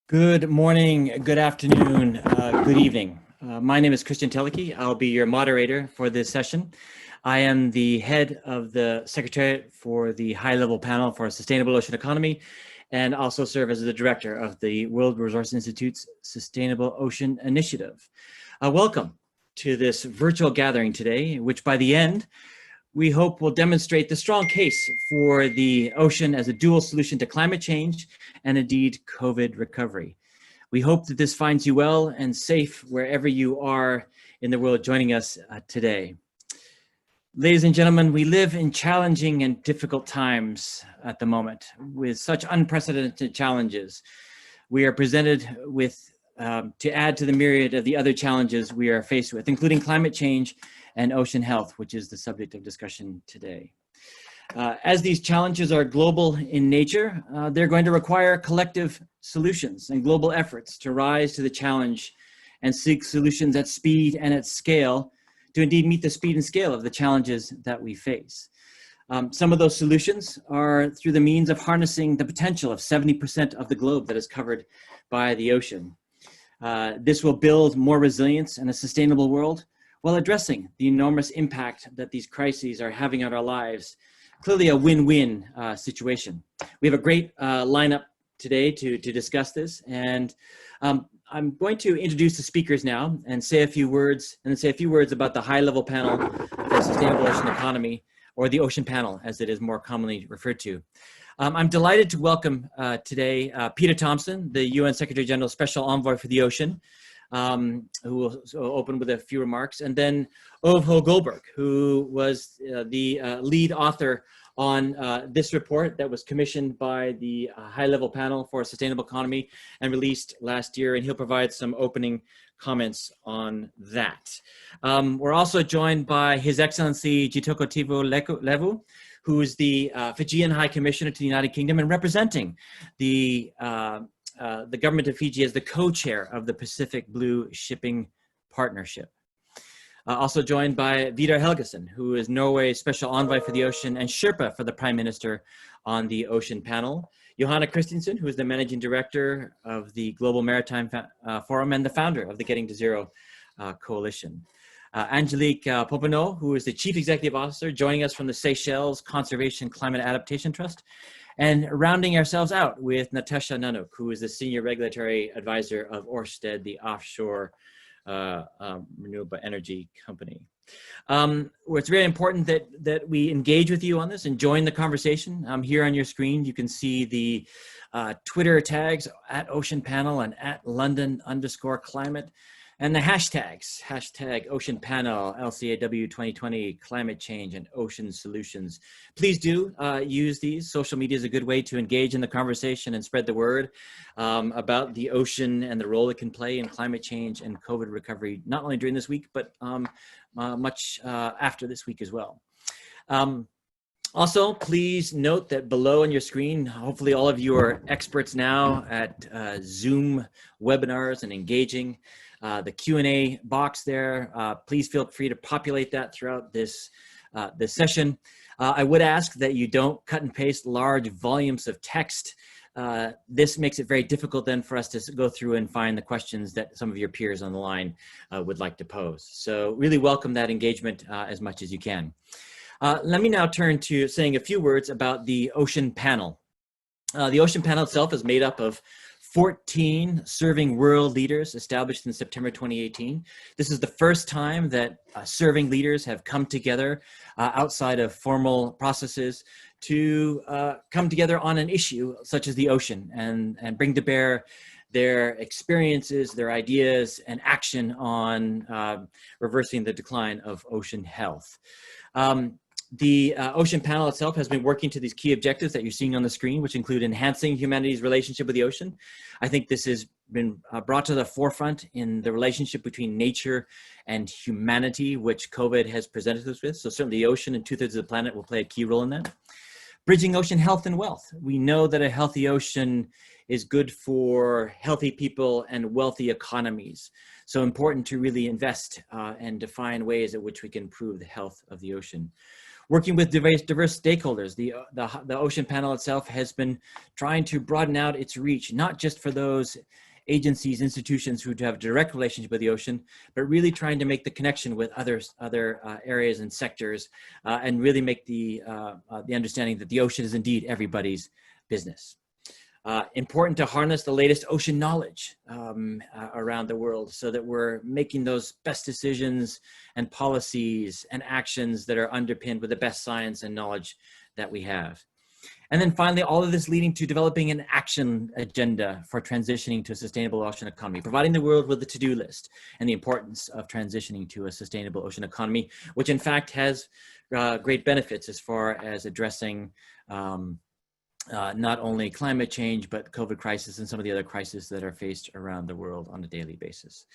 Good morning, good afternoon, good evening. My name is Christian Teleki. I'll be your moderator for this session. I am the head of the Secretariat for the High-Level Panel for a Sustainable Ocean Economy, and also serve as the director of the World Resource Institute's Sustainable Ocean Initiative. Welcome to this virtual gathering today, which by the end, we hope will demonstrate the strong case for the ocean as a dual solution to climate change and indeed COVID recovery. We hope that this finds you well and safe wherever you are in the world joining us today. Ladies and gentlemen, we live in challenging and difficult times at the moment with such unprecedented challenges. We are presented with, to add to the myriad of the other challenges we are faced with, including climate change and ocean health, which is the subject of discussion today. As these challenges are global in nature, they're going to require collective solutions and global efforts to rise to the challenge and seek solutions at speed and at scale to indeed meet the speed and scale of the challenges that we face. Some of those solutions are through the means of harnessing the potential of 70% of the globe that is covered by the ocean. This will build more resilience and a sustainable world while addressing the enormous impact that these crises are having on our lives. Clearly a win-win situation. We have a great lineup today to discuss this, and I'm going to introduce the speakers now and say a few words, about the high-level panel for sustainable ocean economy, or the ocean panel as it is more commonly referred to. I'm delighted to welcome today Peter Thompson, the UN Secretary General Special Envoy for the Ocean, who will open with a few remarks, and then Ohho Goldberg, who was the lead author on this report that was commissioned by the High-Level Panel for a Sustainable Economy and released last year, and he'll provide some opening comments on that. We're also joined by His Excellency Jitoko Tivo Levu, who is the Fijian High Commissioner to the United Kingdom and representing the government of Fiji as the co-chair of the Pacific Blue Shipping Partnership. Also joined by Vidar Helgesen, who is Norway's Special Envoy for the Ocean and Sherpa for the Prime Minister on the Ocean Panel. Johanna Christensen, who is the Managing Director of the Global Maritime Forum and the founder of the Getting to Zero Coalition. Angelique Popinot, who is the Chief Executive Officer, joining us from the Seychelles Conservation Climate Adaptation Trust. And rounding ourselves out with Natasha Nanook, who is the Senior Regulatory Advisor of Ørsted, the offshore renewable energy company. It's very important that we engage with you on this and join the conversation. Here on your screen, you can see the Twitter tags at Ocean Panel and at London_climate. And the hashtags, hashtag Ocean Panel, LCAW 2020, climate change, and ocean solutions. Please do use these. Social media is a good way to engage in the conversation and spread the word about the ocean and the role it can play in climate change and COVID recovery, not only during this week, but much after this week as well. Also, please note that below on your screen, hopefully all of you are experts now at Zoom webinars and engaging. The Q&A box there, please feel free to populate that throughout this session. I would ask that you don't cut and paste large volumes of text. This makes it very difficult then for us to go through and find the questions that some of your peers on the line would like to pose. So really welcome that engagement as much as you can. Let me now turn to saying a few words about the Ocean Panel. The Ocean Panel itself is made up of 14 serving world leaders established in September 2018. This is the first time that serving leaders have come together outside of formal processes to come together on an issue such as the ocean and bring to bear their experiences, their ideas, and action on reversing the decline of ocean health. The Ocean Panel itself has been working to these key objectives that you're seeing on the screen, which include enhancing humanity's relationship with the ocean. I think this has been brought to the forefront in the relationship between nature and humanity, which COVID has presented us with. So certainly the ocean and 2/3 of the planet will play a key role in that. Bridging ocean health and wealth. We know that a healthy ocean is good for healthy people and wealthy economies. So important to really invest and define ways in which we can improve the health of the ocean. Working with diverse stakeholders, the Ocean Panel itself has been trying to broaden out its reach, not just for those agencies, institutions who have a direct relationship with the ocean, but really trying to make the connection with other areas and sectors, and really make the understanding that the ocean is indeed everybody's business. Important to harness the latest ocean knowledge around the world so that we're making those best decisions and policies and actions that are underpinned with the best science and knowledge that we have. And then finally, all of this leading to developing an action agenda for transitioning to a sustainable ocean economy, providing the world with a to-do list and the importance of transitioning to a sustainable ocean economy, which in fact has great benefits as far as addressing not only climate change, but COVID crisis and some of the other crises that are faced around the world on a daily basis.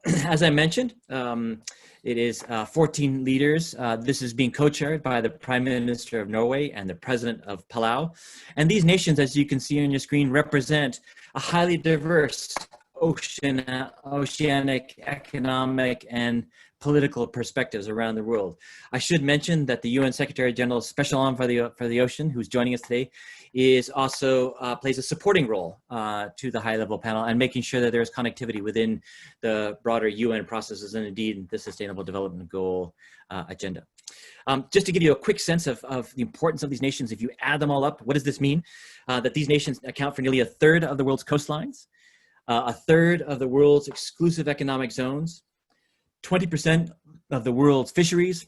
As I mentioned, it is 14 leaders. This is being co-chaired by the Prime Minister of Norway and the President of Palau. And these nations, as you can see on your screen, represent a highly diverse oceanic, economic, and political perspectives around the world. I should mention that the UN Secretary General's Special Envoy for the Ocean, who's joining us today, is also plays a supporting role to the high-level panel and making sure that there's connectivity within the broader UN processes and indeed the Sustainable Development Goal agenda. Just to give you a quick sense of the importance of these nations, if you add them all up, what does this mean? That these nations account for nearly a third of the world's coastlines, a third of the world's exclusive economic zones, 20% of the world's fisheries,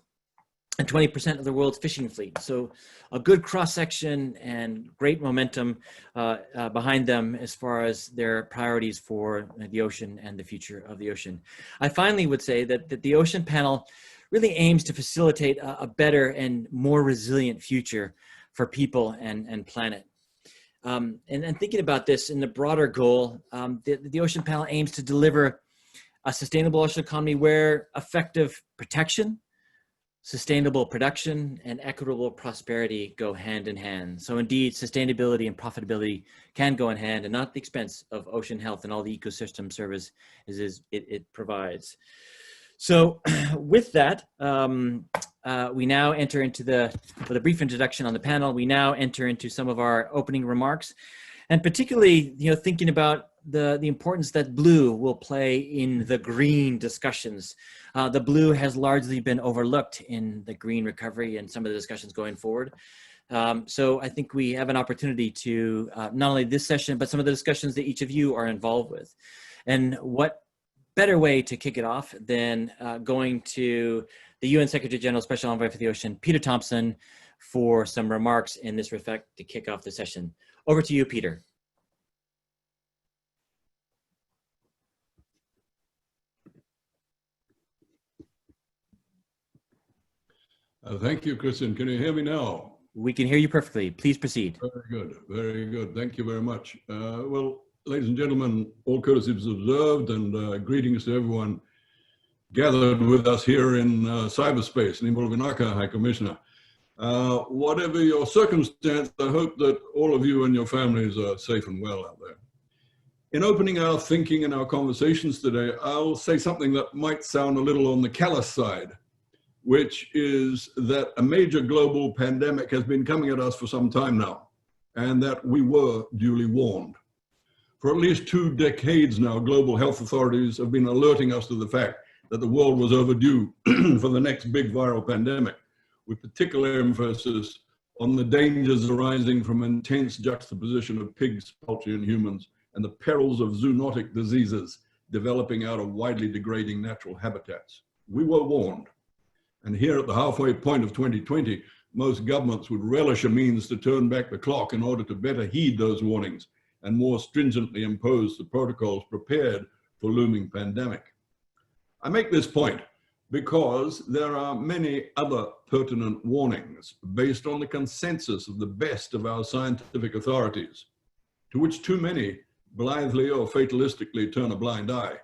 and 20% of the world's fishing fleet. So a good cross-section and great momentum behind them as far as their priorities for the ocean and the future of the ocean. I finally would say that the Ocean Panel really aims to facilitate a better and more resilient future for people and planet. And thinking about this in the broader goal, the Ocean Panel aims to deliver a sustainable ocean economy where effective protection, sustainable production, and equitable prosperity go hand in hand. So indeed, sustainability and profitability can go in hand and not at the expense of ocean health and all the ecosystem service it provides. So with that, we now enter into with a brief introduction on the panel, we now enter into some of our opening remarks, and particularly, thinking about the importance that blue will play in the green discussions. The blue has largely been overlooked in the green recovery and some of the discussions going forward. So I think we have an opportunity to, not only this session, but some of the discussions that each of you are involved with. And what better way to kick it off than going to the UN Secretary General Special Envoy for the Ocean, Peter Thompson, for some remarks in this respect to kick off the session. Over to you, Peter. Thank you, Christian. Can you hear me now? We can hear you perfectly. Please proceed. Very good. Very good. Thank you very much. Well, ladies and gentlemen, all courtesies observed, and greetings to everyone gathered with us here in cyberspace. Nimble Vinaka, High Commissioner. Whatever your circumstance, I hope that all of you and your families are safe and well out there. In opening our thinking and our conversations today, I'll say something that might sound a little on the callous side, which is that a major global pandemic has been coming at us for some time now, and that we were duly warned. For at least 2 decades now, global health authorities have been alerting us to the fact that the world was overdue for the next big viral pandemic, with particular emphasis on the dangers arising from intense juxtaposition of pigs, poultry, and humans, and the perils of zoonotic diseases developing out of widely degrading natural habitats. We were warned. And here at the halfway point of 2020, most governments would relish a means to turn back the clock in order to better heed those warnings and more stringently impose the protocols prepared for looming pandemic. I make this point because there are many other pertinent warnings based on the consensus of the best of our scientific authorities, to which too many blithely or fatalistically turn a blind eye.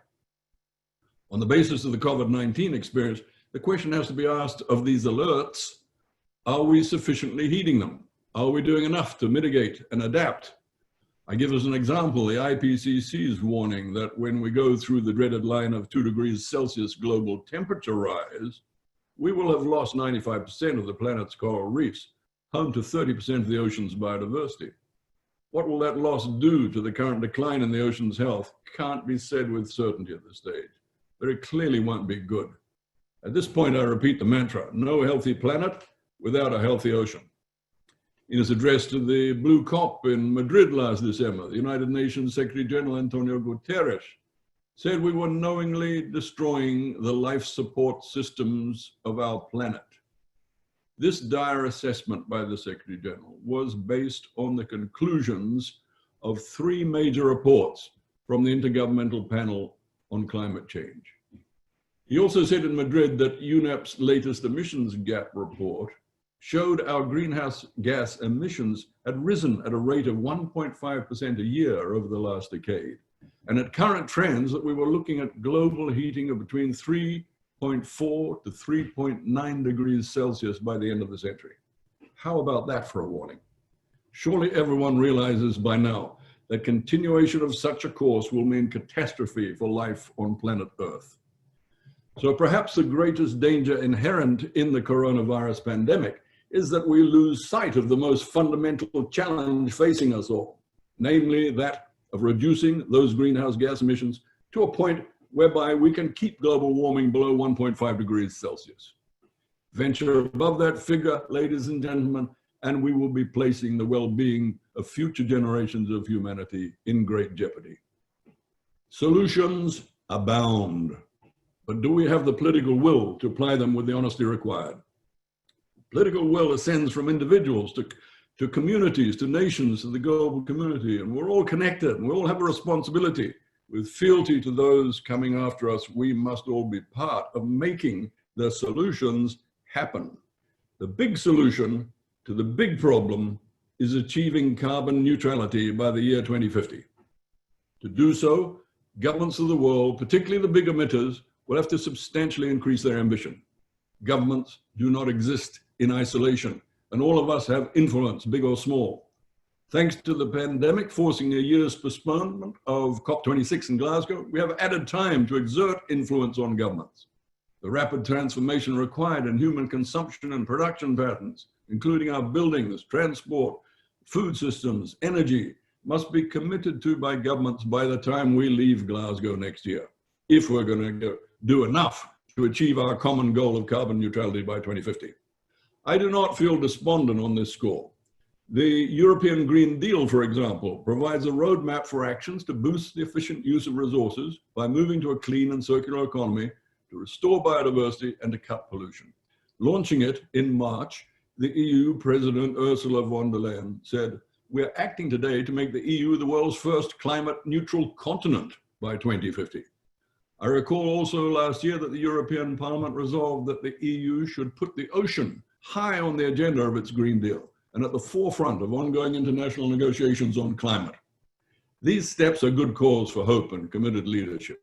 On the basis of the COVID-19 experience, the question has to be asked of these alerts: are we sufficiently heeding them? Are we doing enough to mitigate and adapt? I give as an example the IPCC's warning that when we go through the dreaded line of 2 degrees Celsius global temperature rise, we will have lost 95% of the planet's coral reefs, home to 30% of the ocean's biodiversity. What will that loss do to the current decline in the ocean's health can't be said with certainty at this stage, but it clearly won't be good. At this point, I repeat the mantra, no healthy planet without a healthy ocean. In his address to the Blue COP in Madrid last December, the United Nations Secretary General Antonio Guterres said we were knowingly destroying the life support systems of our planet. This dire assessment by the Secretary General was based on the conclusions of 3 major reports from the Intergovernmental Panel on Climate Change. He also said in Madrid that UNEP's latest emissions gap report showed our greenhouse gas emissions had risen at a rate of 1.5% a year over the last decade. And at current trends that we were looking at global heating of between 3.4 to 3.9 degrees Celsius by the end of the century. How about that for a warning? Surely everyone realizes by now that continuation of such a course will mean catastrophe for life on planet Earth. So perhaps the greatest danger inherent in the coronavirus pandemic is that we lose sight of the most fundamental challenge facing us all, namely that of reducing those greenhouse gas emissions to a point whereby we can keep global warming below 1.5 degrees Celsius. Venture above that figure, ladies and gentlemen, and we will be placing the well-being of future generations of humanity in great jeopardy. Solutions abound, but do we have the political will to apply them with the honesty required? Political will ascends from individuals to communities, to nations, to the global community, and we're all connected, and we all have a responsibility. With fealty to those coming after us, we must all be part of making the solutions happen. The big solution to the big problem is achieving carbon neutrality by the year 2050. To do so, governments of the world, particularly the big emitters, will have to substantially increase their ambition. Governments do not exist in isolation, and all of us have influence, big or small. Thanks to the pandemic forcing a year's postponement of COP26 in Glasgow, we have added time to exert influence on governments. The rapid transformation required in human consumption and production patterns, including our buildings, transport, food systems, energy, must be committed to by governments by the time we leave Glasgow next year, if we're going to do enough to achieve our common goal of carbon neutrality by 2050. I do not feel despondent on this score. The European Green Deal, for example, provides a roadmap for actions to boost the efficient use of resources by moving to a clean and circular economy, to restore biodiversity and to cut pollution. Launching it in March, the EU President Ursula von der Leyen said, "We're acting today to make the EU the world's first climate neutral continent by 2050. I recall also last year that the European Parliament resolved that the EU should put the ocean high on the agenda of its Green Deal and at the forefront of ongoing international negotiations on climate. These steps are good cause for hope and committed leadership.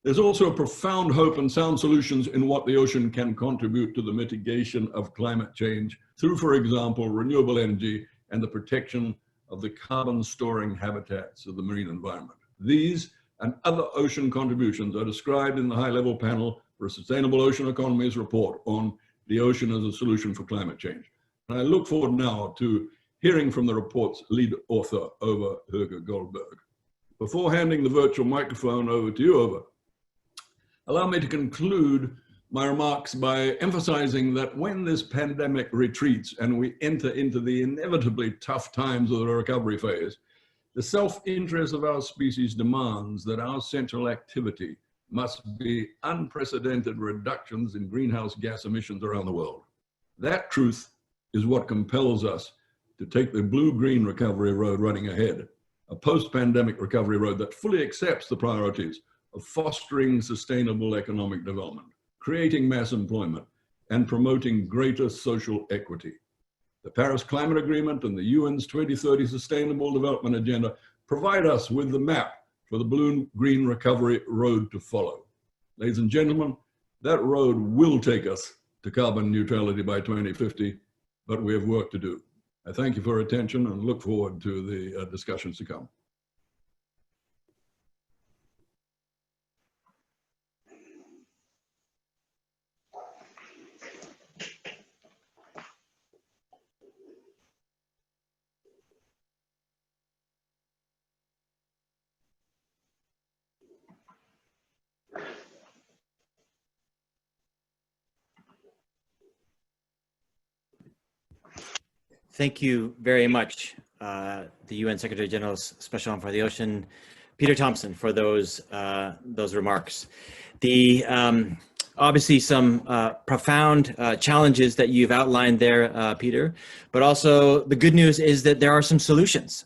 There's also a profound hope and sound solutions in what the ocean can contribute to the mitigation of climate change through, for example, renewable energy and the protection of the carbon storing habitats of the marine environment. These and other ocean contributions are described in the high-level panel for a Sustainable Ocean Economies report on the ocean as a solution for climate change. And I look forward now to hearing from the report's lead author, Ohho Goldberg. Before handing the virtual microphone over to you, Ohho, allow me to conclude my remarks by emphasizing that when this pandemic retreats and we enter into the inevitably tough times of the recovery phase, the self-interest of our species demands that our central activity must be unprecedented reductions in greenhouse gas emissions around the world. That truth is what compels us to take the blue-green recovery road running ahead, a post-pandemic recovery road that fully accepts the priorities of fostering sustainable economic development, creating mass employment, and promoting greater social equity. The Paris Climate Agreement and the UN's 2030 Sustainable Development Agenda provide us with the map for the blue-green recovery road to follow. Ladies and gentlemen, that road will take us to carbon neutrality by 2050, but we have work to do. I thank you for your attention and look forward to the discussions to come. Thank you very much, the UN Secretary General's Special Envoy for the Ocean, Peter Thompson, for those remarks. The obviously some profound challenges that you've outlined there, Peter, but also the good news is that there are some solutions.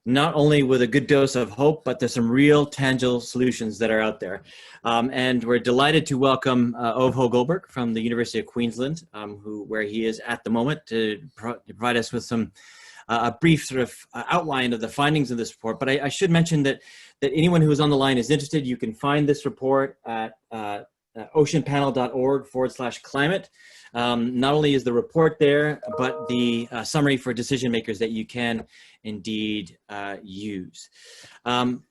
Not only with a good dose of hope, but there's some real tangible solutions that are out there. And we're delighted to welcome Ohho Goldberg from the University of Queensland, where he is at the moment, to provide us with some a brief sort of outline of the findings of this report. But I should mention that anyone who is on the line is interested. You can find this report at oceanpanel.org/climate. Not only is the report there, but the summary for decision makers that you can indeed use.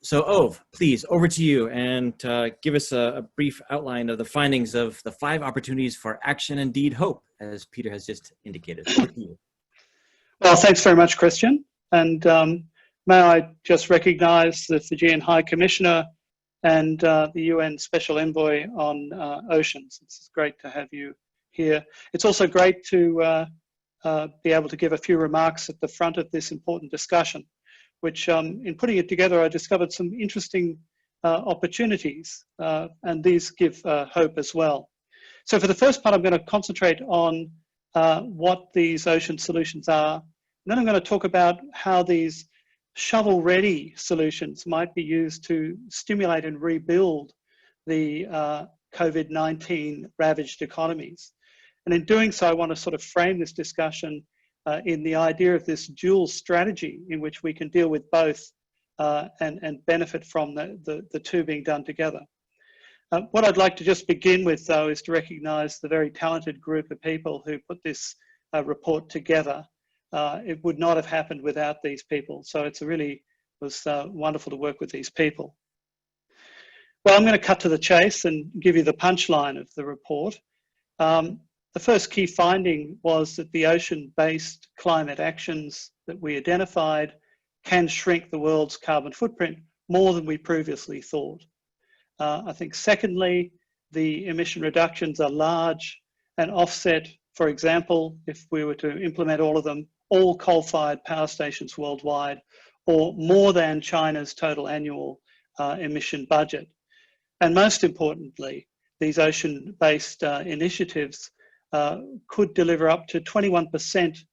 So Ove, please, over to you, and give us a brief outline of the findings of the 5 opportunities for action and indeed hope, as Peter has just indicated. Over to you. Well, thanks very much, Christian. And may I just recognize the Fijian High Commissioner and the UN Special Envoy on Oceans. It's great to have you here. It's also great to be able to give a few remarks at the front of this important discussion, which in putting it together, I discovered some interesting opportunities, and these give hope as well. So for the first part, I'm going to concentrate on what these ocean solutions are. And then I'm going to talk about how these shovel-ready solutions might be used to stimulate and rebuild the COVID-19 ravaged economies. And in doing so, I want to sort of frame this discussion in the idea of this dual strategy in which we can deal with both and benefit from the two being done together. What I'd like to just begin with, though, is to recognize the very talented group of people who put this report together. It would not have happened without these people. So it was wonderful to work with these people. Well, I'm going to cut to the chase and give you the punchline of the report. The first key finding was that the ocean-based climate actions that we identified can shrink the world's carbon footprint more than we previously thought. I think secondly, the emission reductions are large and offset, for example, if we were to implement all of them, all coal-fired power stations worldwide, or more than China's total annual emission budget. And most importantly, these ocean-based initiatives could deliver up to 21%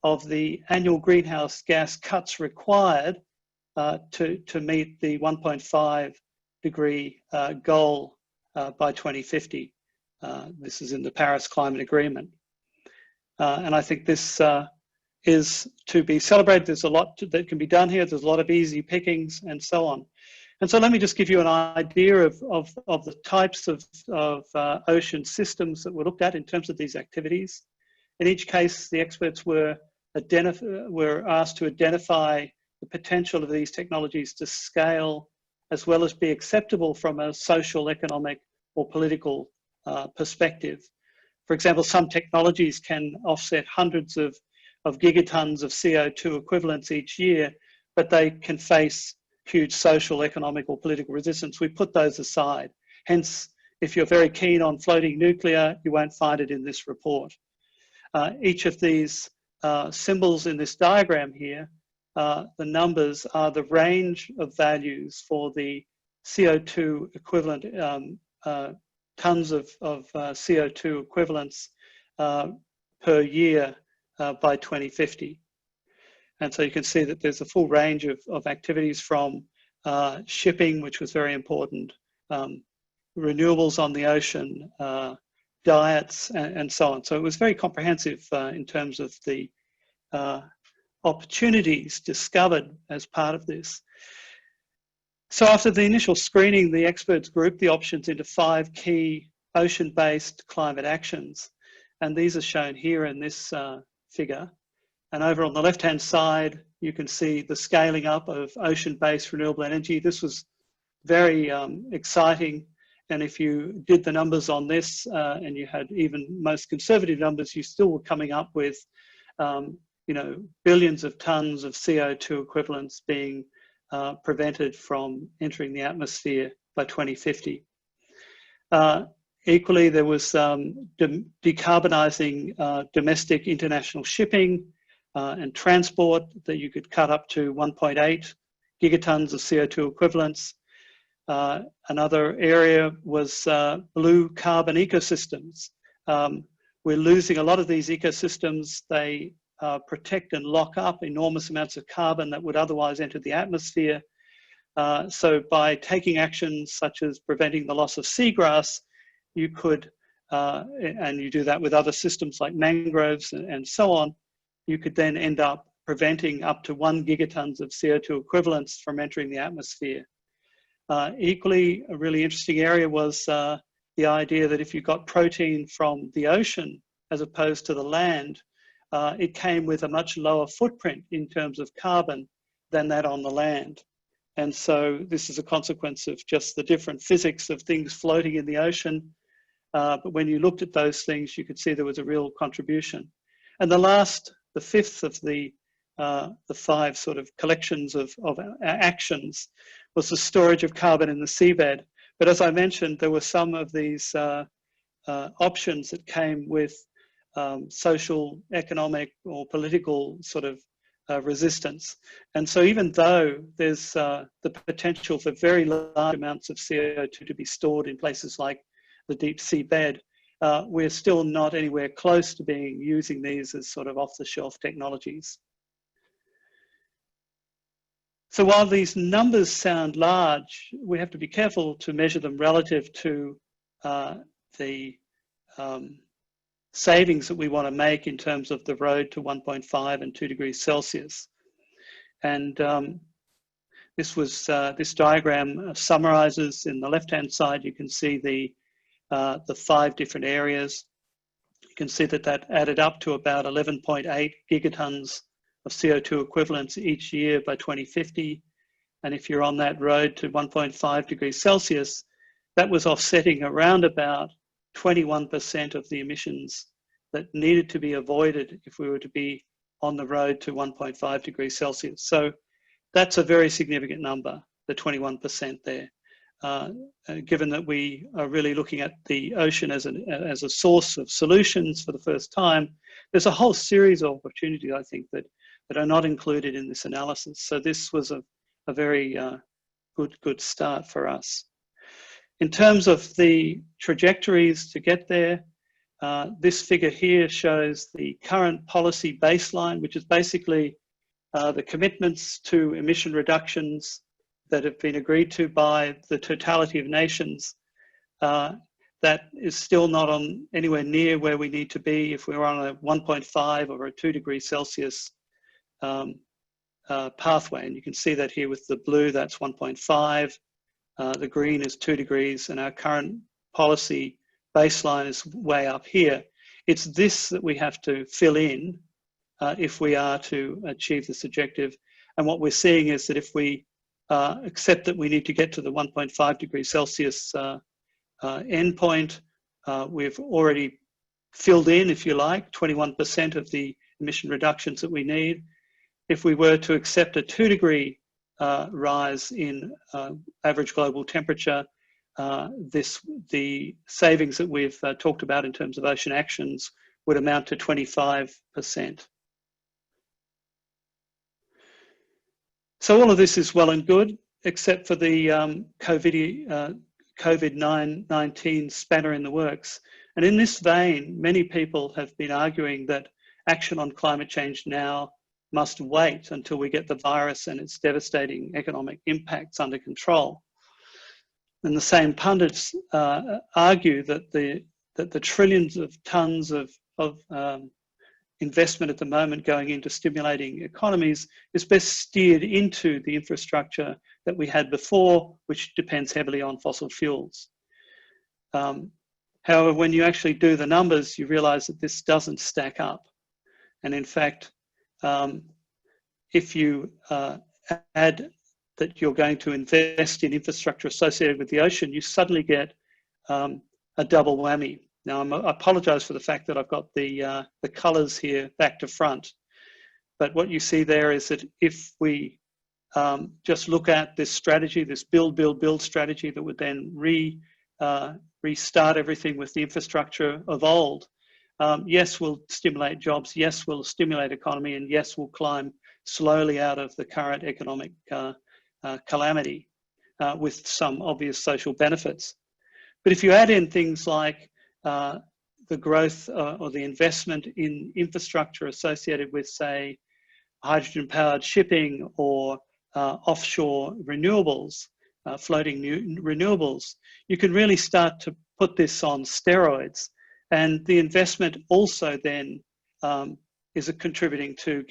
of the annual greenhouse gas cuts required to meet the 1.5 degree goal by 2050. This is in the Paris Climate Agreement. And I think this is to be celebrated. There's a lot that can be done here. There's a lot of easy pickings and so on. And so let me just give you an idea of the types of ocean systems that were looked at in terms of these activities. In each case, the experts were asked to identify the potential of these technologies to scale, as well as be acceptable from a social, economic, or political perspective. For example, some technologies can offset hundreds of gigatons of CO2 equivalents each year, but they can face huge social, economic, or political resistance. We put those aside. Hence, if you're very keen on floating nuclear, you won't find it in this report. Each of these symbols in this diagram here, the numbers are the range of values for the CO2 equivalent, tons of CO2 equivalents per year by 2050. And so you can see that there's a full range of activities from shipping, which was very important, renewables on the ocean, diets, and so on. So it was very comprehensive in terms of the opportunities discovered as part of this. So after the initial screening, the experts grouped the options into 5 key ocean-based climate actions. And these are shown here in this figure. And over on the left-hand side, you can see the scaling up of ocean-based renewable energy. This was very exciting. And if you did the numbers on this and you had even most conservative numbers, you still were coming up with, billions of tons of CO2 equivalents being prevented from entering the atmosphere by 2050. Equally, there was decarbonizing domestic international shipping, and transport, that you could cut up to 1.8 gigatons of CO2 equivalents. Another area was blue carbon ecosystems. We're losing a lot of these ecosystems. They protect and lock up enormous amounts of carbon that would otherwise enter the atmosphere. So by taking actions such as preventing the loss of seagrass, you could, and you do that with other systems like mangroves and so on, you could then end up preventing up to 1 gigatons of CO2 equivalents from entering the atmosphere. Equally, a really interesting area was the idea that if you got protein from the ocean as opposed to the land, it came with a much lower footprint in terms of carbon than that on the land. And so this is a consequence of just the different physics of things floating in the ocean. But when you looked at those things, you could see there was a real contribution. And the fifth of the 5 sort of collections of actions was the storage of carbon in the seabed. But as I mentioned, there were some of these options that came with social, economic, or political sort of resistance. And so even though there's the potential for very large amounts of CO2 to be stored in places like the deep sea bed, we're still not anywhere close to using these as sort of off-the-shelf technologies. So while these numbers sound large, we have to be careful to measure them relative to the savings that we want to make in terms of the road to 1.5 and 2 degrees Celsius. And this diagram summarizes. In the left-hand side, you can see the 5 different areas. You can see that added up to about 11.8 gigatons of CO2 equivalents each year by 2050. And if you're on that road to 1.5 degrees Celsius, that was offsetting around about 21% of the emissions that needed to be avoided if we were to be on the road to 1.5 degrees Celsius. So that's a very significant number, the 21% there. Given that we are really looking at the ocean as a source of solutions for the first time, there's a whole series of opportunities, I think, that are not included in this analysis. So this was a very good start for us. In terms of the trajectories to get there, this figure here shows the current policy baseline, which is basically the commitments to emission reductions that have been agreed to by the totality of nations. That is still not on anywhere near where we need to be if we're on a 1.5 or a 2 degrees Celsius pathway. And you can see that here with the blue, that's 1.5. The green is 2 degrees, and our current policy baseline is way up here. It's this that we have to fill in if we are to achieve this objective. And what we're seeing is that if we accept that we need to get to the 1.5 degrees Celsius endpoint, we've already filled in, if you like, 21% of the emission reductions that we need. If we were to accept a 2 degree rise in average global temperature, the savings that we've talked about in terms of ocean actions would amount to 25%. So all of this is well and good, except for the COVID-19 spanner in the works. And in this vein, many people have been arguing that action on climate change now must wait until we get the virus and its devastating economic impacts under control. And the same pundits argue that the trillions of tons of investment at the moment going into stimulating economies is best steered into the infrastructure that we had before, which depends heavily on fossil fuels. However, when you actually do the numbers, you realize that this doesn't stack up. And in fact, if you add that you're going to invest in infrastructure associated with the ocean, you suddenly get a double whammy. Now, I apologize for the fact that I've got the colors here back to front. But what you see there is that if we just look at this strategy, this build strategy that would then restart everything with the infrastructure of old, yes, we'll stimulate jobs, yes, we'll stimulate economy, and yes, we'll climb slowly out of the current economic calamity with some obvious social benefits. But if you add in things like the growth or the investment in infrastructure associated with, say, hydrogen-powered shipping or offshore renewables, floating renewables, you can really start to put this on steroids. And the investment also then is contributing to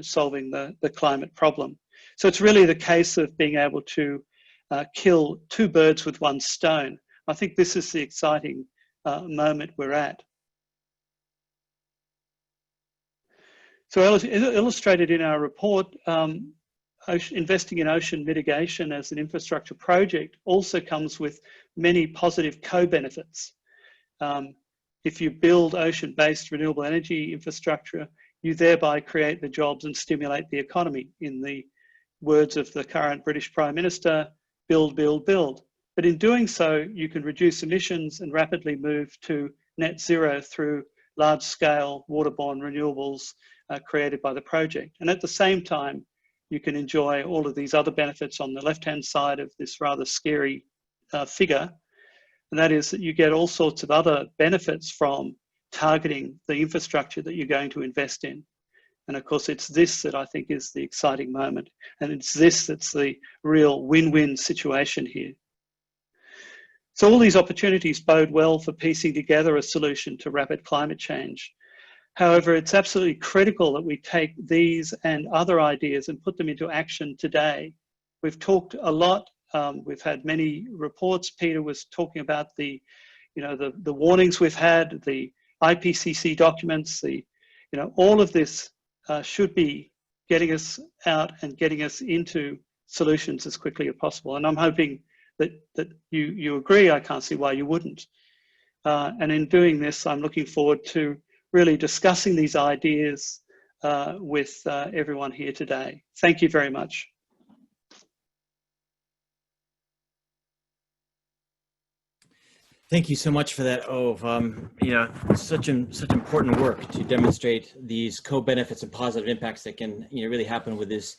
solving the climate problem. So it's really the case of being able to kill two birds with one stone. I think this is the exciting moment we're at. So illustrated in our report, investing in ocean mitigation as an infrastructure project also comes with many positive co-benefits. If you build ocean-based renewable energy infrastructure, you thereby create the jobs and stimulate the economy. In the words of the current British Prime Minister, build, build, build. But in doing so, you can reduce emissions and rapidly move to net zero through large-scale waterborne renewables created by the project. And at the same time, you can enjoy all of these other benefits on the left-hand side of this rather scary figure. And that is that you get all sorts of other benefits from targeting the infrastructure that you're going to invest in. And of course, it's this that I think is the exciting moment. And it's this that's the real win-win situation here. So all these opportunities bode well for piecing together a solution to rapid climate change. However, it's absolutely critical that we take these and other ideas and put them into action today. We've talked a lot. We've had many reports. Peter was talking about the warnings we've had, the IPCC documents, all of this should be getting us out and getting us into solutions as quickly as possible. And I'm hoping that you agree. I can't see why you wouldn't. And in doing this, I'm looking forward to really discussing these ideas with everyone here today. Thank you very much. Thank you so much for that, such important work to demonstrate these co-benefits and positive impacts that can really happen with this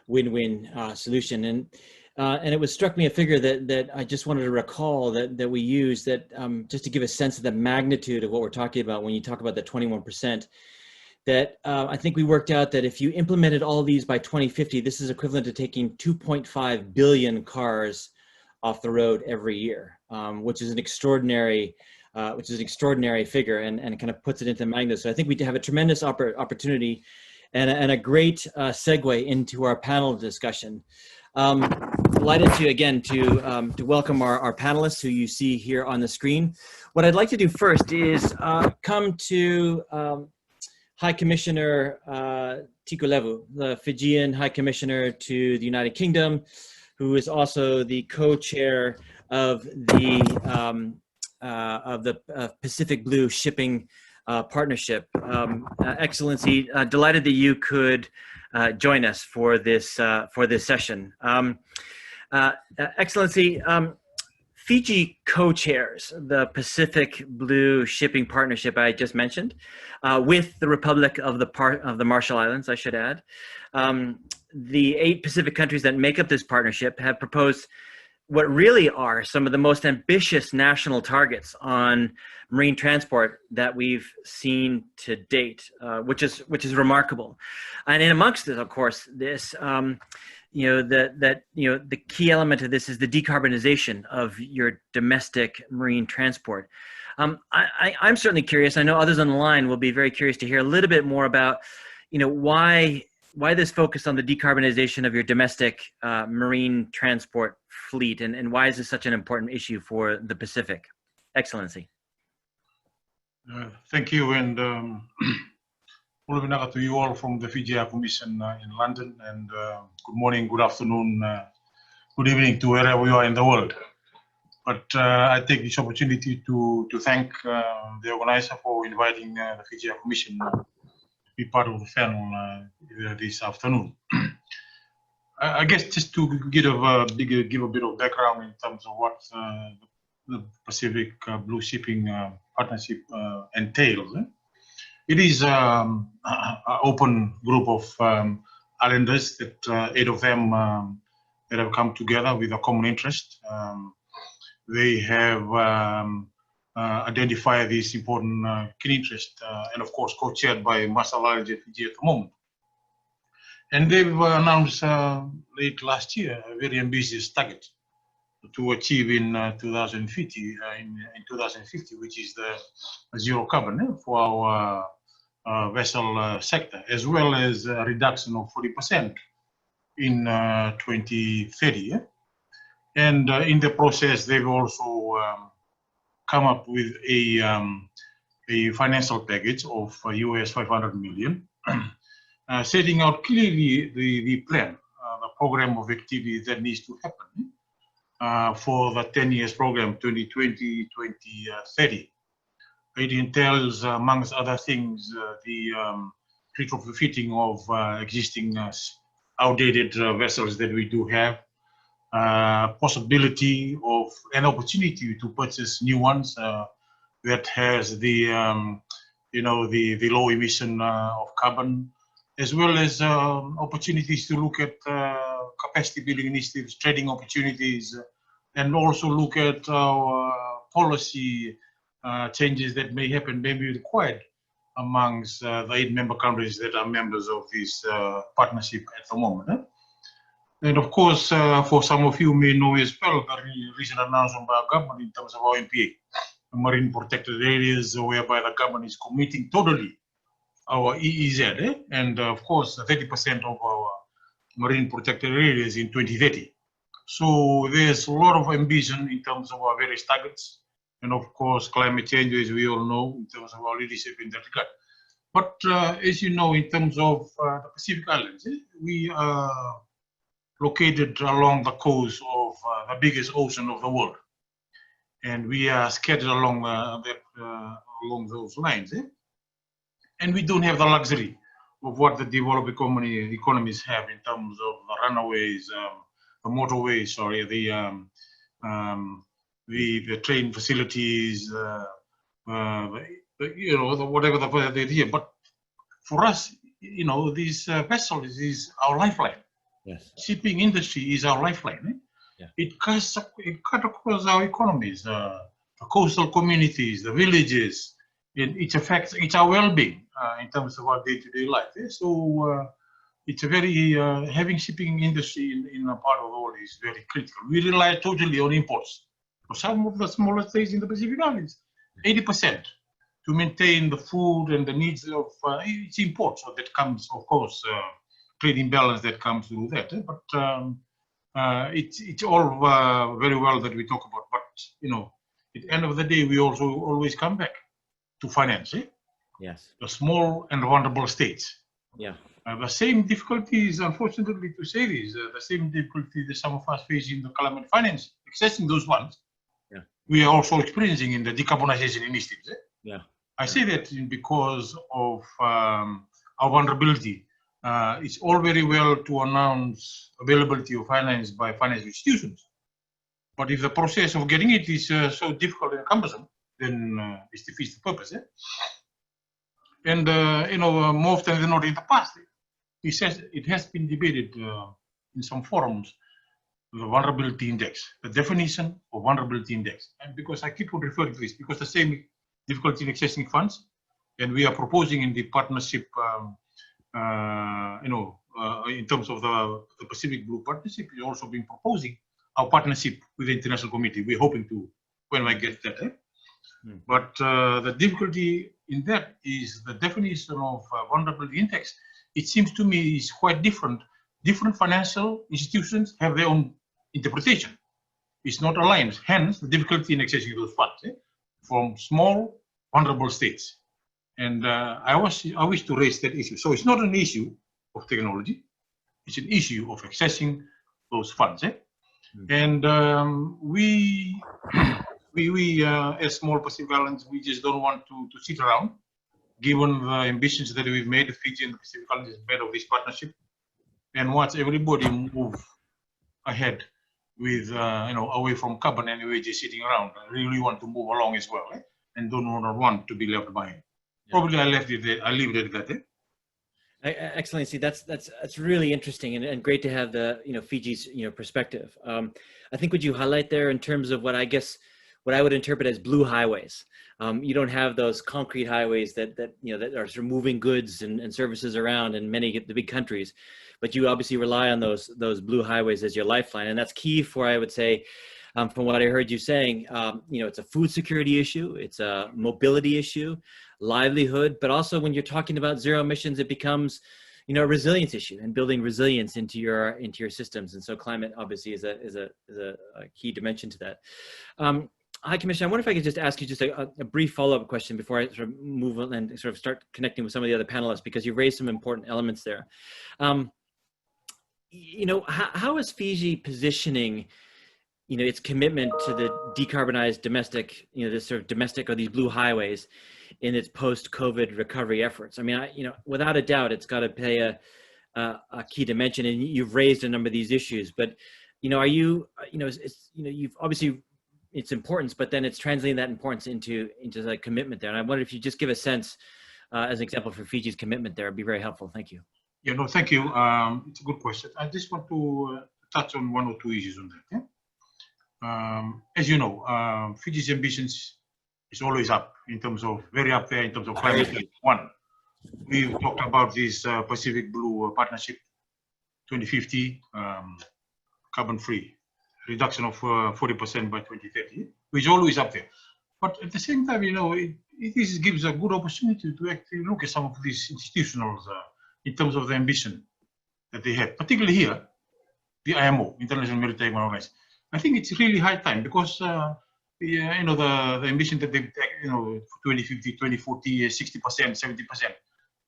win-win solution. And it was struck me a figure that I just wanted to recall that we use that just to give a sense of the magnitude of what we're talking about when you talk about the 21%. That I think we worked out that if you implemented all these by 2050, this is equivalent to taking 2.5 billion cars off the road every year, which is an extraordinary figure, and kind of puts it into magnitude. So I think we have a tremendous opportunity and a great segue into our panel discussion. Delighted to welcome our panelists who you see here on the screen. What I'd like to do first is come to High Commissioner Tikolevu, the Fijian High Commissioner to the United Kingdom, who is also the co-chair of the Pacific Blue Shipping Partnership. Excellency, delighted that you could join us for this session. Excellency, Fiji co-chairs the Pacific Blue Shipping Partnership I just mentioned, with the Republic of the Marshall Islands, I should add. The 8 Pacific countries that make up this partnership have proposed what really are some of the most ambitious national targets on marine transport that we've seen to date, which is remarkable. And in amongst this, of course, this the key element of this is the decarbonization of your domestic marine transport. I'm certainly curious. I know others on the line will be very curious to hear a little bit more about, why this focus on the decarbonization of your domestic marine transport fleet, and why is this such an important issue for the Pacific? Excellency. Thank you, and to you all from the Fiji High Commission in London, and good morning, good afternoon, good evening to wherever you are in the world. But I take this opportunity to thank the organizer for inviting the Fiji High Commission to be part of the panel this afternoon. I guess just to give a bit of background in terms of what the Pacific Blue Shipping Partnership entails. It is an open group of islanders that 8 of them that have come together with a common interest. They have identified this important key interest and of course co-chaired by Master Large at Fiji at the moment. And they've announced late last year a very ambitious target to achieve in 2050, which is the zero carbon for our vessel sector, as well as a reduction of 40% in 2030. And in the process, they've also come up with a financial package of US 500 million, setting out clearly the plan, the program of activities that needs to happen for the 10 years program, 2020-2030. It entails, amongst other things, the retrofitting of existing outdated vessels that we do have, possibility of an opportunity to purchase new ones that has the the low emission of carbon, as well as opportunities to look at capacity building initiatives, trading opportunities, and also look at policy changes that may happen, may be required amongst the 8 member countries that are members of this partnership at the moment. And of course, for some of you may know as well, the recent announcement by our government in terms of our MPA, marine protected areas, whereby the government is committing totally our EEZ, and of course, 30% of our marine protected areas in 2030. So there's a lot of ambition in terms of our various targets, and of course, climate change, as we all know, in terms of our leadership in that regard. But as you know, in terms of the Pacific Islands, we are located along the coast of the biggest ocean of the world, and we are scattered along along those lines. And we don't have the luxury of what the developed economies have in terms of the runways, the motorways, sorry, the train facilities, whatever the idea. But for us, these vessels is our lifeline. Yes. Shipping industry is our lifeline. Yeah. It cuts across our economies, the coastal communities, the villages. It affects our well-being in terms of our day-to-day life. So it's a very having shipping industry in a part of the world is very critical. We rely totally on imports. For some of the smaller states in the Pacific Islands, 80% to maintain the food and the needs of it's imports. So that comes, of course, trade imbalance that comes through that. But it's all very well that we talk about. But at the end of the day, we also always come back to finance. Yes. The small and vulnerable states. Yeah. The same difficulties, unfortunately to say this, the same difficulty that some of us face in the climate finance, accessing those funds, we are also experiencing in the decarbonization initiatives. Yeah. I say that because of our vulnerability. It's all very well to announce availability of finance by financial institutions, but if the process of getting it is so difficult and cumbersome, then it defeats the purpose. And more often than not in the past, it has been debated in some forums, the vulnerability index, the definition of vulnerability index. And because I keep on referring to this, because the same difficulty in accessing funds, and we are proposing in the partnership, in terms of the Pacific Blue Partnership, we're also been proposing our partnership with the International Committee. We're hoping to, when I get that. But the difficulty in that is the definition of vulnerability index. It seems to me is quite different. Different financial institutions have their own interpretation. It's not aligned. Hence, the difficulty in accessing those funds from small, vulnerable states. And I wish to raise that issue. So it's not an issue of technology. It's an issue of accessing those funds. And we as small Pacific Islands, we just don't want to sit around, given the ambitions that we've made. Fiji and the Pacific Islands is part of this partnership, and watch everybody move ahead with away from carbon anyway, just sitting around. I really want to move along as well, and don't want to be left behind. Yeah. Probably I left it there. I leave it at that. Excellency, that's really interesting and great to have the Fiji's perspective. I think what you highlight there in terms of what I would interpret as blue highways. You don't have those concrete highways that are sort of moving goods and services around in many of the big countries, but you obviously rely on those blue highways as your lifeline, and that's key for, I would say, from what I heard you saying, it's a food security issue, it's a mobility issue, livelihood, but also when you're talking about zero emissions, it becomes a resilience issue and building resilience into your systems, and so climate obviously is a key dimension to that. High Commissioner, I wonder if I could just ask you just a brief follow-up question before I sort of move on and sort of start connecting with some of the other panelists, because you've raised some important elements there. How is Fiji positioning its commitment to the decarbonized domestic, this sort of domestic or these blue highways in its post-COVID recovery efforts? I mean, without a doubt, it's got to play a key dimension, and you've raised a number of these issues, but are you, you've obviously its importance, but then it's translating that importance into the commitment there. And I wonder if you just give a sense as an example for Fiji's commitment there, it'd be very helpful. Thank you. Yeah, no, thank you. It's a good question. I just want to touch on one or two issues on that. Yeah? As you know, Fiji's ambitions is always up in terms of, very up there in terms of climate change. One, we've talked about this Pacific Blue Partnership 2050, carbon-free. Reduction of 40% by 2030, which is always up there. But at the same time, this gives a good opportunity to actually look at some of these institutionals in terms of the ambition that they have, particularly here, the IMO, International Maritime Organization. I think it's really high time, because the ambition that they take, 2050, 2040, 60%, 70%. In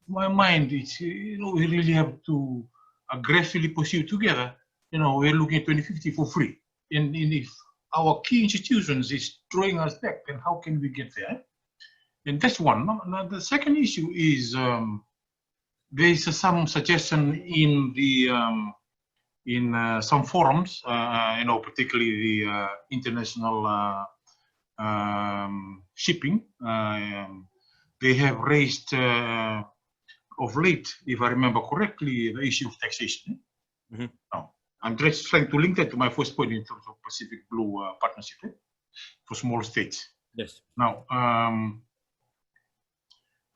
my mind, it's we really have to aggressively pursue together. We're looking at 2050 for free. And if our key institutions is drawing us back, then how can we get there? And that's one. Now, the second issue is there is some suggestion in the some forums, particularly the international shipping. They have raised of late, if I remember correctly, the issue of taxation. Mm-hmm. Now, I'm just trying to link that to my first point in terms of Pacific Blue Partnership for small states. Yes. Now,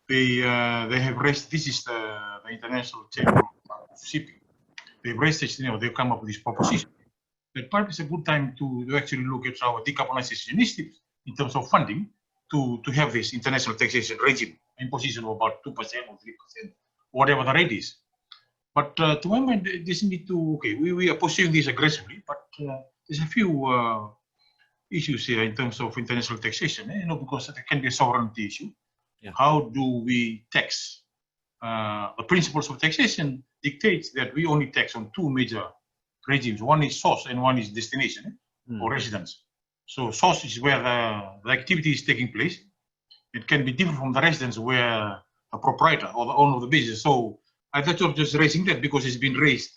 they have raised. This is the International Chamber of Shipping. They've raised this. They've come up with this proposition. That perhaps it's a good time to actually look at our decarbonization initiatives in terms of funding to have this international taxation regime, imposition of about 2% or 3%, whatever the rate is. But to my mind, this need to, we are pursuing this aggressively, but there's a few issues here in terms of international taxation, because it can be a sovereignty issue. Yeah. How do we tax? The principles of taxation dictates that we only tax on two major regimes. One is source and one is destination or residence. So source is where the activity is taking place. It can be different from the residence where the proprietor or the owner of the business. So I thought of just raising that because it's been raised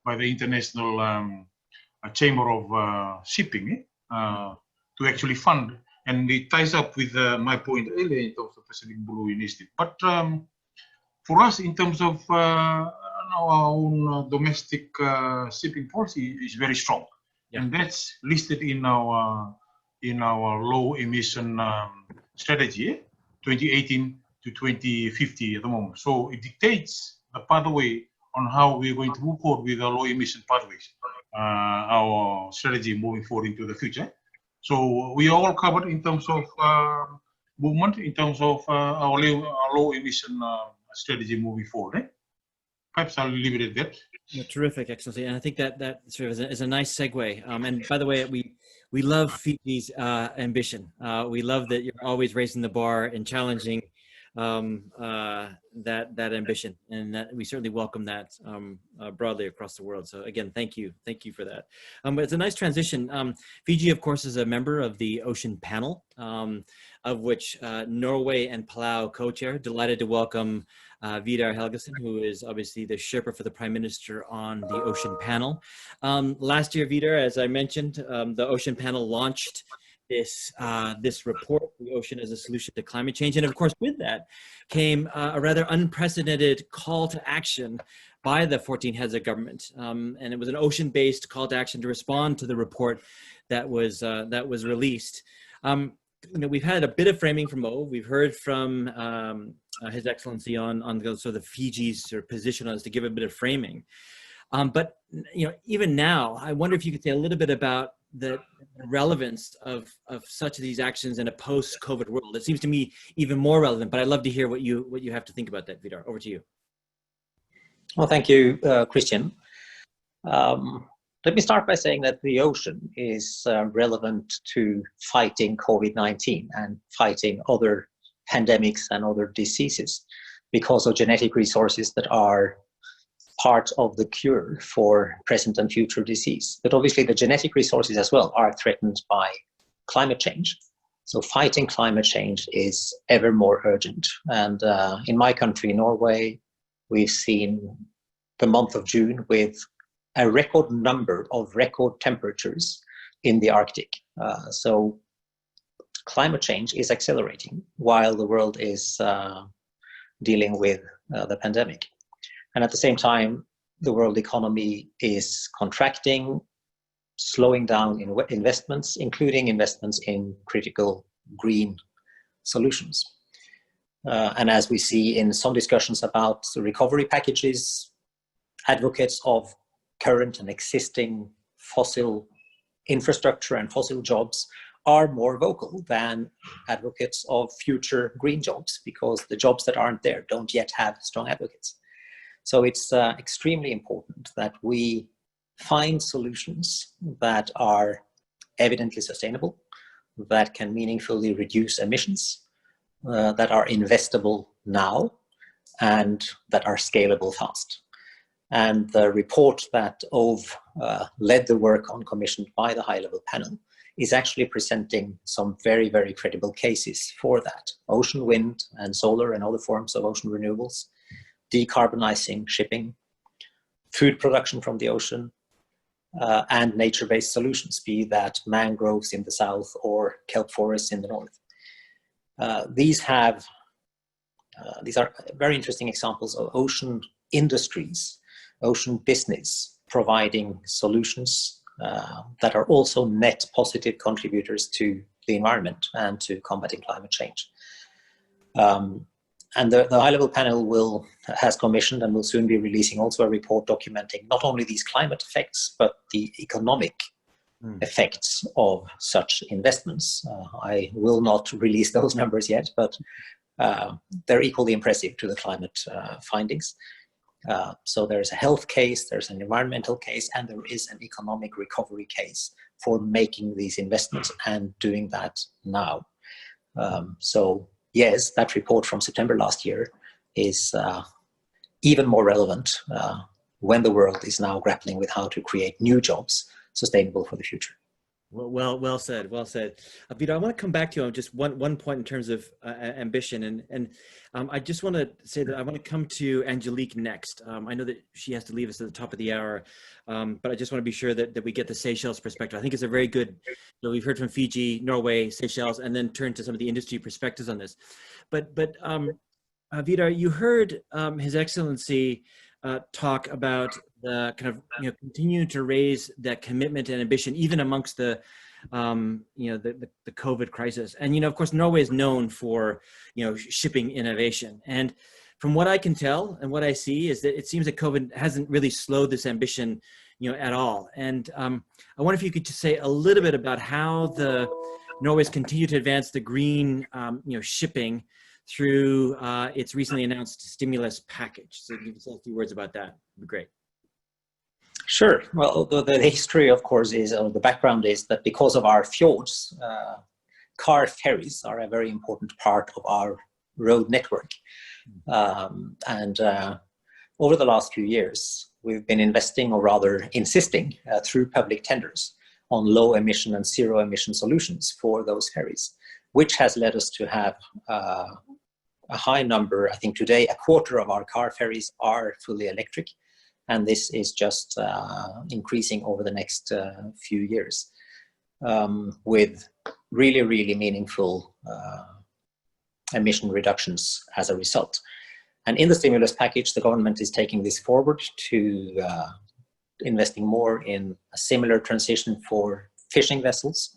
by the International Chamber of Shipping to actually fund, and it ties up with my point earlier in terms of Pacific Blue Initiative. But for us, in terms of our own domestic shipping policy, is very strong, and that's listed in our low emission strategy, 2018 to 2050 at the moment. So it dictates the pathway on how we're going to move forward with our low emission pathways, our strategy moving forward into the future. So we are all covered in terms of movement, in terms of our low emission strategy moving forward. Perhaps I'll leave it at that. Yeah, terrific, Excellency. And I think that sort of is a nice segue. And by the way, we love Fiji's ambition. We love that you're always raising the bar and challenging that ambition, and that we certainly welcome that broadly across the world. So again, thank you for that. But it's a nice transition. Fiji, of course, is a member of the Ocean Panel, of which Norway and Palau co-chair. Delighted to welcome Vidar Helgesen, who is obviously the Sherpa for the Prime Minister on the Ocean Panel. Last year, Vidar, as I mentioned, the Ocean Panel launched this report, The Ocean as a Solution to Climate Change. And of course, with that came a rather unprecedented call to action by the 14 heads of government. And it was an ocean-based call to action to respond to the report that was released. We've had a bit of framing from Mo. We've heard from His Excellency on the, sort of Fiji's sort of position on this to give a bit of framing. But even now, I wonder if you could say a little bit about the relevance of such of these actions in a post-COVID world. It seems to me even more relevant, but I'd love to hear what you have to think about that, Vidar. Over to you. Well, thank you, Christian. Let me start by saying that the ocean is relevant to fighting COVID-19 and fighting other pandemics and other diseases because of genetic resources that are part of the cure for present and future disease. But obviously the genetic resources as well are threatened by climate change. So fighting climate change is ever more urgent. And in my country, Norway, we've seen the month of June with a record number of record temperatures in the Arctic. So climate change is accelerating while the world is dealing with the pandemic. And at the same time, the world economy is contracting, slowing down in investments, including investments in critical green solutions. And as we see in some discussions about the recovery packages, advocates of current and existing fossil infrastructure and fossil jobs are more vocal than advocates of future green jobs because the jobs that aren't there don't yet have strong advocates. So it's extremely important that we find solutions that are evidently sustainable, that can meaningfully reduce emissions, that are investable now, and that are scalable fast. And the report that Ove led the work on, commissioned by the high-level panel, is actually presenting some very, very credible cases for that. Ocean wind and solar and other forms of ocean renewables, decarbonizing shipping, food production from the ocean, and nature-based solutions, be that mangroves in the south or kelp forests in the north. These are very interesting examples of ocean industries, ocean business, providing solutions that are also net positive contributors to the environment and to combating climate change. And the high-level panel has commissioned and will soon be releasing also a report documenting not only these climate effects, but the economic effects of such investments. I will not release those numbers yet, but they're equally impressive to the climate findings. So there's a health case, there's an environmental case, and there is an economic recovery case for making these investments and doing that now. So yes, that report from September last year is even more relevant when the world is now grappling with how to create new jobs sustainable for the future. Well said. Well said. Vidar, I want to come back to you on just one point in terms of ambition, and I just want to say that I want to come to Angelique next. I know that she has to leave us at the top of the hour, but I just want to be sure that we get the Seychelles perspective. I think it's a very good. We've heard from Fiji, Norway, Seychelles, and then turn to some of the industry perspectives on this. But Vidar, you heard His Excellency talk about the kind of continue to raise that commitment and ambition even amongst the the COVID crisis. And of course Norway is known for shipping innovation, and from what I can tell and what I see is that it seems that COVID hasn't really slowed this ambition at all. And I wonder if you could just say a little bit about how the Norway's continue to advance the green shipping through its recently announced stimulus package. So if you can say a few words about that, would be great. Sure. Well, the history, of course, is, the background is that because of our fjords, car ferries are a very important part of our road network. And over the last few years, we've been investing, or rather insisting, through public tenders on low emission and zero emission solutions for those ferries, which has led us to have a high number. I think today a quarter of our car ferries are fully electric, and this is just increasing over the next few years with really, really meaningful emission reductions as a result. And in the stimulus package, the government is taking this forward to investing more in a similar transition for fishing vessels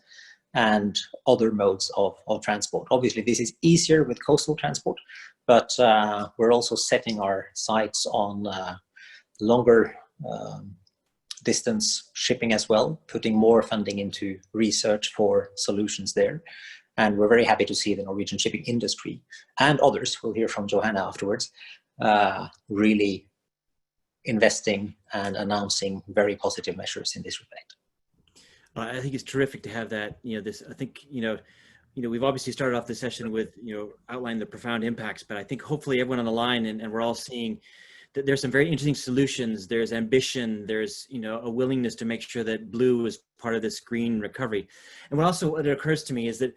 and other modes of transport. Obviously, this is easier with coastal transport, but we're also setting our sights on longer distance shipping as well, putting more funding into research for solutions there. And we're very happy to see the Norwegian shipping industry and others, we'll hear from Johanna afterwards, really investing and announcing very positive measures in this respect. I think it's terrific to have that, this, I think, we've obviously started off this session with, outlining the profound impacts, but I think hopefully everyone on the line and we're all seeing that there's some very interesting solutions. There's ambition, there's, a willingness to make sure that blue is part of this green recovery. And what occurs to me is that,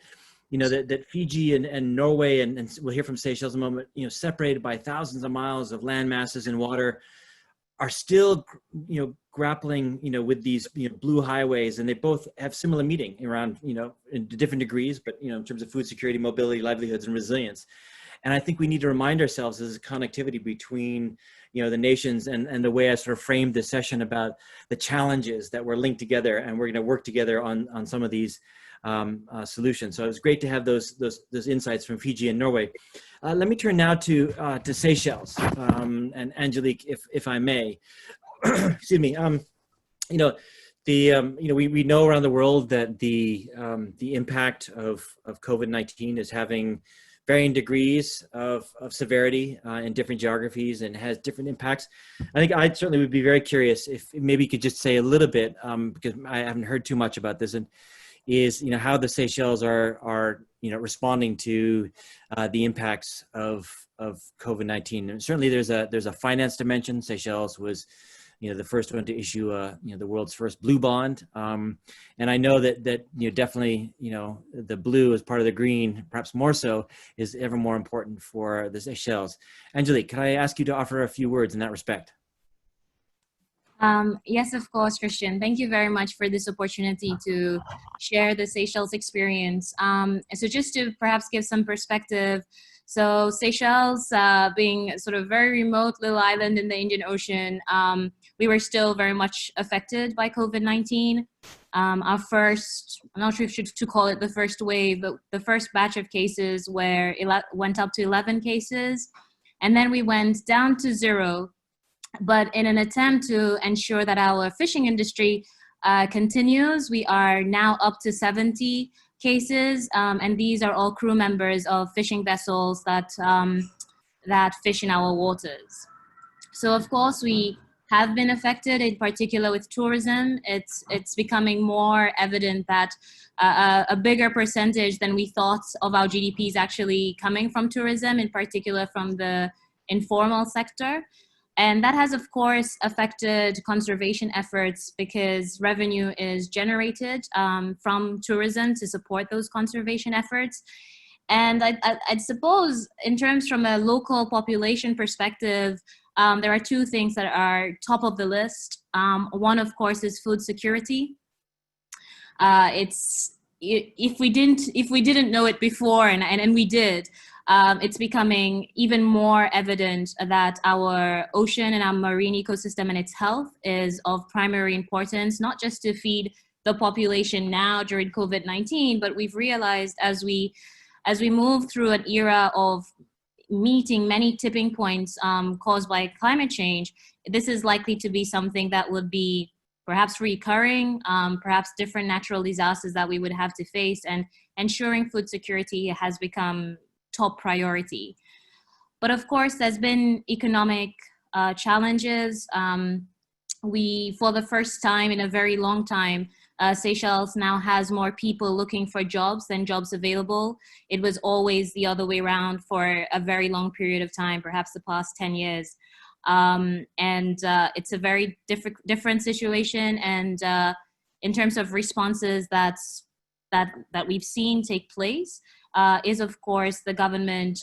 that Fiji and Norway, and we'll hear from Seychelles in a moment, separated by thousands of miles of land masses and water, are still, grappling, with these, blue highways, and they both have similar meaning around, in different degrees, but, in terms of food security, mobility, livelihoods, and resilience. And I think we need to remind ourselves there's a connectivity between, the nations, and the way I sort of framed this session about the challenges that we're linked together, and we're going to work together on some of these solutions. So it was great to have those insights from Fiji and Norway. Let me turn now to Seychelles, and Angelique, if I may. Excuse me. We know around the world that the impact of COVID-19 is having varying degrees of severity in different geographies and has different impacts. I think I certainly would be very curious if maybe you could just say a little bit, because I haven't heard too much about this, and is how the Seychelles are responding to the impacts of COVID-19. And certainly there's a finance dimension. Seychelles was the first one to issue the world's first blue bond, and I know that definitely the blue as part of the green, perhaps more so, is ever more important for the Seychelles. Angelique, can I ask you to offer a few words in that respect? Yes, of course, Christian. Thank you very much for this opportunity to share the Seychelles experience. So just to perhaps give some perspective, so Seychelles, being sort of very remote little island in the Indian Ocean, we were still very much affected by COVID-19. Our first, I'm not sure if to call it the first wave, but the first batch of cases where it went up to 11 cases, and then we went down to 0. But in an attempt to ensure that our fishing industry continues, we are now up to 70 cases, and these are all crew members of fishing vessels that fish in our waters. So of course we have been affected, in particular with tourism. It's becoming more evident that a bigger percentage than we thought of our GDP is actually coming from tourism, in particular from the informal sector. And that has, of course, affected conservation efforts because revenue is generated from tourism to support those conservation efforts. And I'd suppose, in terms from a local population perspective, there are two things that are top of the list. One, of course, is food security. If we didn't know it before, and we did, it's becoming even more evident that our ocean and our marine ecosystem and its health is of primary importance, not just to feed the population now during COVID-19, but we've realized as we move through an era of meeting many tipping points caused by climate change, this is likely to be something that would be perhaps recurring, perhaps different natural disasters that we would have to face, and ensuring food security has become top priority. But of course, there's been economic challenges. For the first time in a very long time, Seychelles now has more people looking for jobs than jobs available. It was always the other way around for a very long period of time, perhaps the past 10 years. It's a very different situation. And in terms of responses, that's that we've seen take place is, of course, the government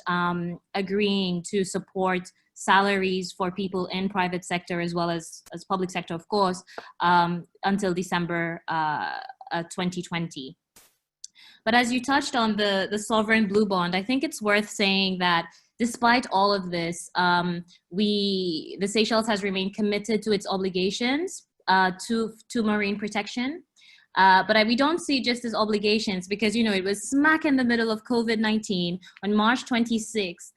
agreeing to support salaries for people in private sector as well as public sector, of course, until December 2020. But as you touched on the sovereign blue bond, I think it's worth saying that despite all of this, the Seychelles has remained committed to its obligations to marine protection. But we don't see just as obligations because, it was smack in the middle of COVID-19 on March 26th,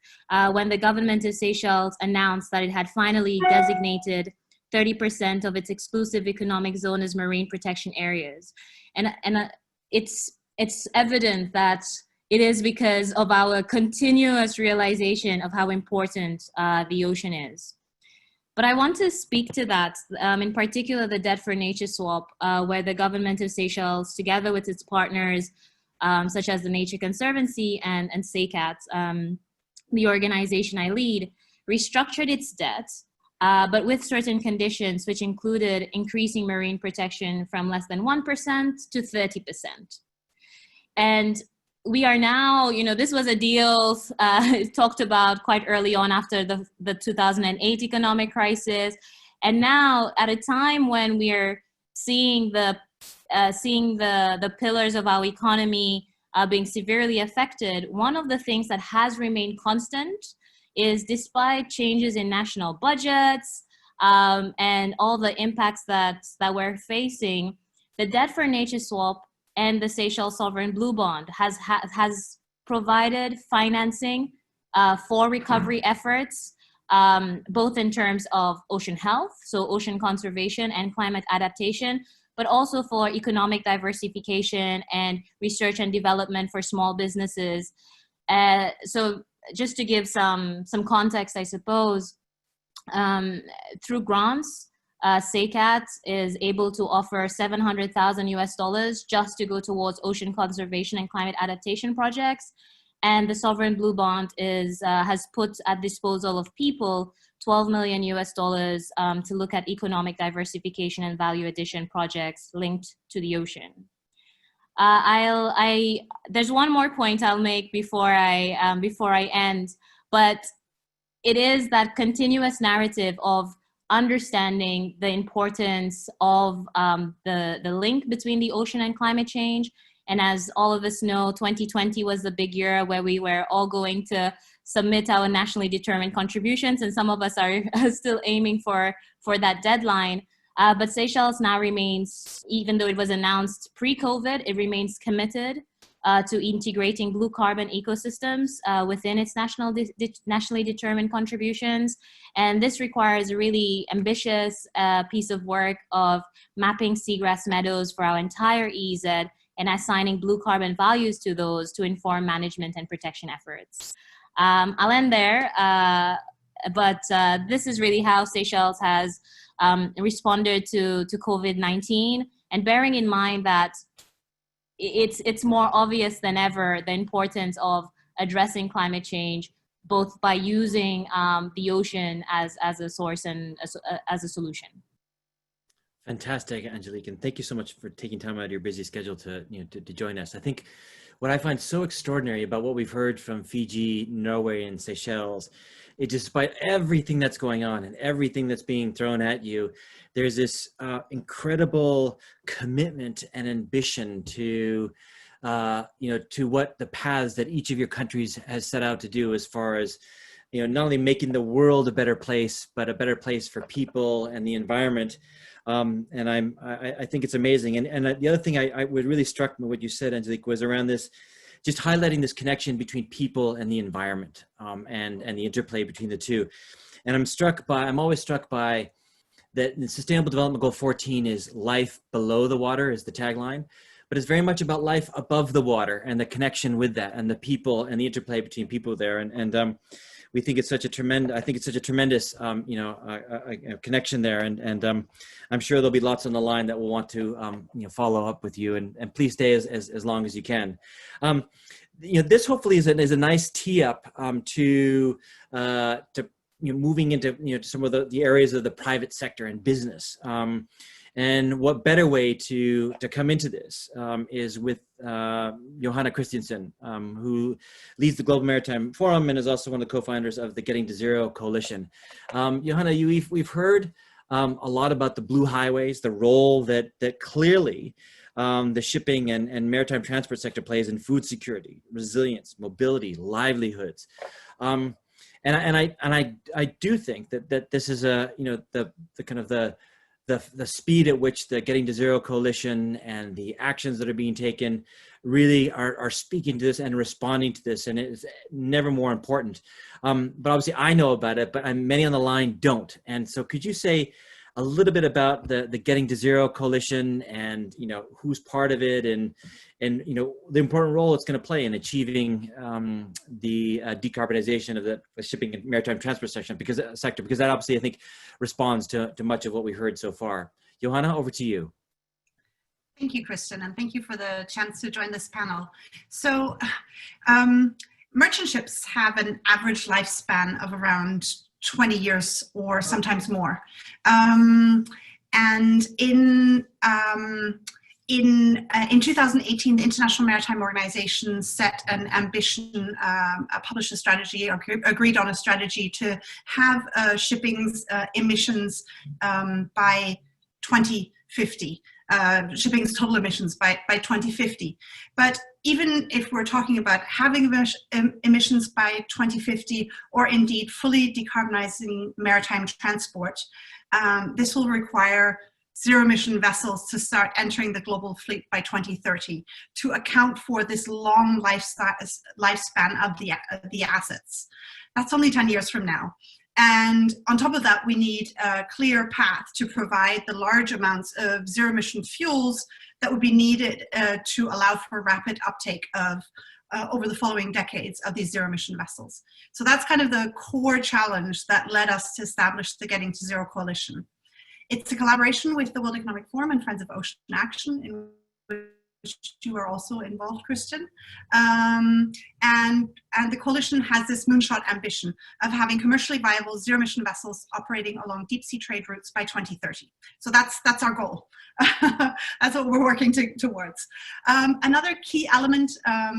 when the government of Seychelles announced that it had finally designated 30% of its exclusive economic zone as marine protection areas. And it's evident that it is because of our continuous realization of how important the ocean is. But I want to speak to that, in particular the Debt for Nature swap, where the government of Seychelles, together with its partners, such as the Nature Conservancy and SECAT, the organization I lead, restructured its debt, but with certain conditions, which included increasing marine protection from less than 1% to 30%. And we are now, this was a deal talked about quite early on after the 2008 economic crisis. And now at a time when we're seeing the pillars of our economy being severely affected, one of the things that has remained constant is, despite changes in national budgets and all the impacts that we're facing, the Debt for Nature swap and the Seychelles Sovereign Blue Bond has provided financing for recovery efforts, both in terms of ocean health, so ocean conservation and climate adaptation, but also for economic diversification and research and development for small businesses. So just to give some context, I suppose, through grants, SECAT is able to offer $700,000 just to go towards ocean conservation and climate adaptation projects. And the Sovereign Blue Bond has put at disposal of people $12 million to look at economic diversification and value addition projects linked to the ocean. There's one more point I'll make before I end, but it is that continuous narrative of understanding the importance of the link between the ocean and climate change. And as all of us know, 2020 was the big year where we were all going to submit our nationally determined contributions, and some of us are still aiming for that deadline. But Seychelles now remains, even though it was announced pre-COVID, it remains committed to integrating blue carbon ecosystems within its nationally determined contributions. And this requires a really ambitious piece of work of mapping seagrass meadows for our entire EEZ and assigning blue carbon values to those to inform management and protection efforts. I'll end there, but this is really how Seychelles has responded to COVID-19, and bearing in mind that it's more obvious than ever the importance of addressing climate change, both by using the ocean as a source and as a solution. Fantastic, Angelique, and thank you so much for taking time out of your busy schedule to join us. I think what I find so extraordinary about what we've heard from Fiji, Norway, and Seychelles is, despite everything that's going on and everything that's being thrown at you, there's this incredible commitment and ambition to what the paths that each of your countries has set out to do, as far as not only making the world a better place, but a better place for people and the environment. And I think it's amazing. And the other thing I was really struck by what you said, Angelique, was around this, just highlighting this connection between people and the environment, and the interplay between the two. And I'm always struck by that the Sustainable Development Goal 14 is life below the water is the tagline, but it's very much about life above the water and the connection with that and the people and the interplay between people there. And we think it's such a tremendous, connection there. And I'm sure there'll be lots on the line that will want to, follow up with you, and please stay as long as you can. This hopefully is a nice tee up to moving into some of the areas of the private sector and business. And what better way to come into this is with Johanna Christensen, who leads the Global Maritime Forum and is also one of the co-founders of the Getting to Zero Coalition. Johanna, we've heard a lot about the blue highways, the role that clearly the shipping and maritime transport sector plays in food security, resilience, mobility, livelihoods. And I do think that this is the kind of the speed at which the Getting to Zero Coalition and the actions that are being taken really are speaking to this and responding to this, and it's never more important. But obviously I know about it, but many on the line don't. And so could you say a little bit about the Getting to Zero Coalition and who's part of it and the important role it's going to play in achieving the decarbonization of the shipping and maritime transport sector, because that obviously I think responds to much of what we heard so far. Johanna, over to you. Thank you, Christian, and thank you for the chance to join this panel. So merchant ships have an average lifespan of around 20 years or sometimes more. And in 2018, the International Maritime Organization set an ambition, published a strategy, or agreed on a strategy to have shipping's emissions by 2050. Shipping's total emissions by 2050. But even if we're talking about having emissions by 2050, or indeed fully decarbonizing maritime transport, this will require zero-emission vessels to start entering the global fleet by 2030 to account for this long lifespan of the assets. That's only 10 years from now. And on top of that, we need a clear path to provide the large amounts of zero-emission fuels that would be needed to allow for rapid uptake of over the following decades of these zero-emission vessels. So that's kind of the core challenge that led us to establish the Getting to Zero Coalition. It's a collaboration with the World Economic Forum and Friends of Ocean Action, in which you are also involved, Christian. And the coalition has this moonshot ambition of having commercially viable zero-emission vessels operating along deep-sea trade routes by 2030. So that's our goal. That's what we're working towards. Another key element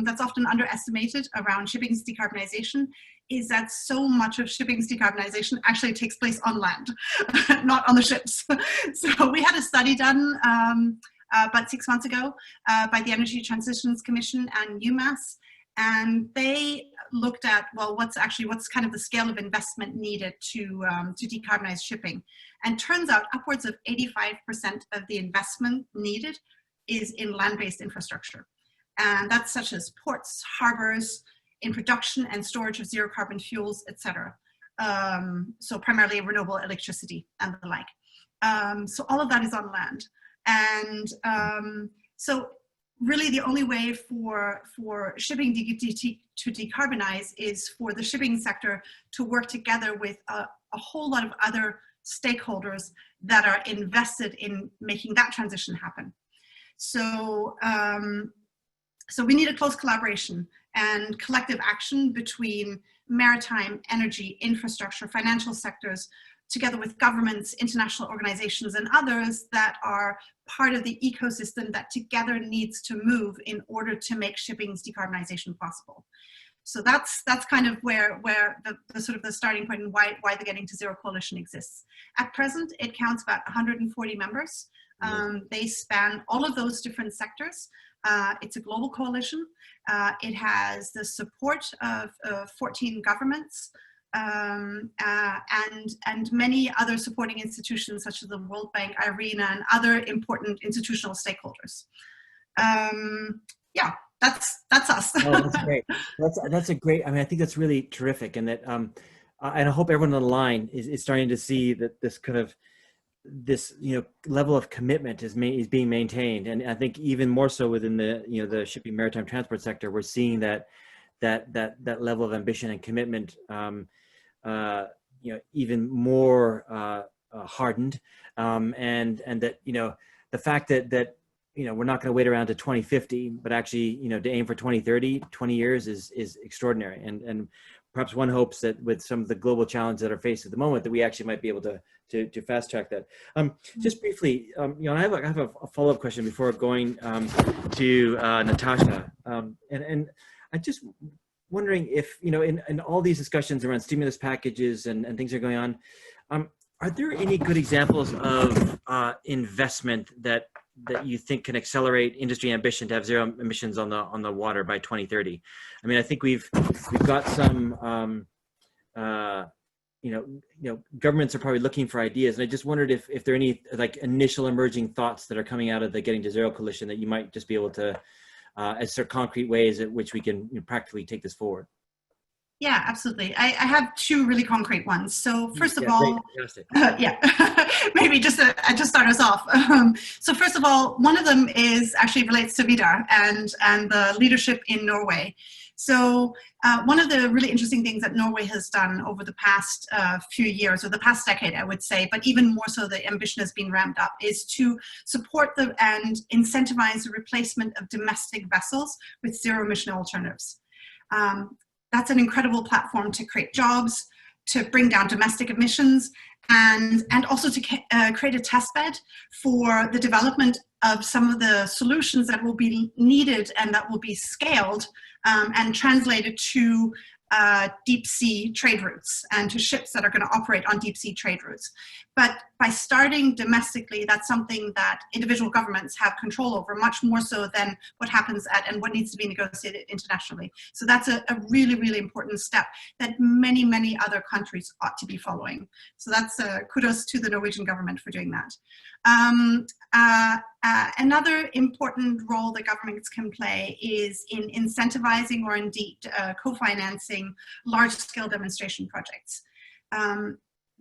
that's often underestimated around shipping's decarbonization is that so much of shipping's decarbonization actually takes place on land, not on the ships. So we had a study done about 6 months ago by the Energy Transitions Commission and UMass, and they looked at, well, what's kind of the scale of investment needed to decarbonize shipping. And turns out upwards of 85% of the investment needed is in land-based infrastructure. And that's such as ports, harbors, in production and storage of zero carbon fuels, etc. So primarily renewable electricity and the like. So all of that is on land. And so really the only way for shipping to decarbonize is for the shipping sector to work together with a whole lot of other stakeholders that are invested in making that transition happen. So, so we need a close collaboration and collective action between maritime, energy, infrastructure, financial sectors, together with governments, international organizations, and others that are part of the ecosystem that together needs to move in order to make shipping's decarbonization possible. So that's kind of where the sort of the starting point and why the Getting to Zero Coalition exists. At present, it counts about 140 members. They span all of those different sectors. It's a global coalition. It has the support of 14 governments and many other supporting institutions such as the World Bank, IRENA, and other important institutional stakeholders. Yeah, that's us. Oh, that's great. That's a great. I mean, I think that's really terrific, and that and I hope everyone on the line is starting to see that this kind of level of commitment is being maintained, and I think even more so within the the shipping maritime transport sector, we're seeing that level of ambition and commitment even more hardened, and that the fact that we're not going to wait around to 2050, but actually to aim for 2030, 20 years is extraordinary, and perhaps one hopes that with some of the global challenges that are faced at the moment, that we actually might be able to fast track that. Just briefly, I have a follow-up question before going to Natasha, and I just wondering if, in all these discussions around stimulus packages and things that are going on, are there any good examples of investment that you think can accelerate industry ambition to have zero emissions on the water by 2030? I mean, I think we've got some, governments are probably looking for ideas, and I just wondered if there are any like initial emerging thoughts that are coming out of the Getting to Zero Coalition that you might just be able to, as sort of concrete ways at which we can practically take this forward. Yeah, absolutely. I have two really concrete ones. So first of all, maybe just start us off. So first of all, one of them is actually relates to Vidar and the leadership in Norway. So one of the really interesting things that Norway has done over the past few years, or the past decade, I would say, but even more so the ambition has been ramped up, is to support and incentivize the replacement of domestic vessels with zero emission alternatives. That's an incredible platform to create jobs, to bring down domestic emissions, and also to create a test bed for the development of some of the solutions that will be needed and that will be scaled and translated to deep sea trade routes and to ships that are going to operate on deep sea trade routes. But by starting domestically, that's something that individual governments have control over, much more so than what happens and what needs to be negotiated internationally. So that's a really, really important step that many, many other countries ought to be following. So that's kudos to the Norwegian government for doing that. Another important role that governments can play is in incentivizing or indeed co-financing large-scale demonstration projects.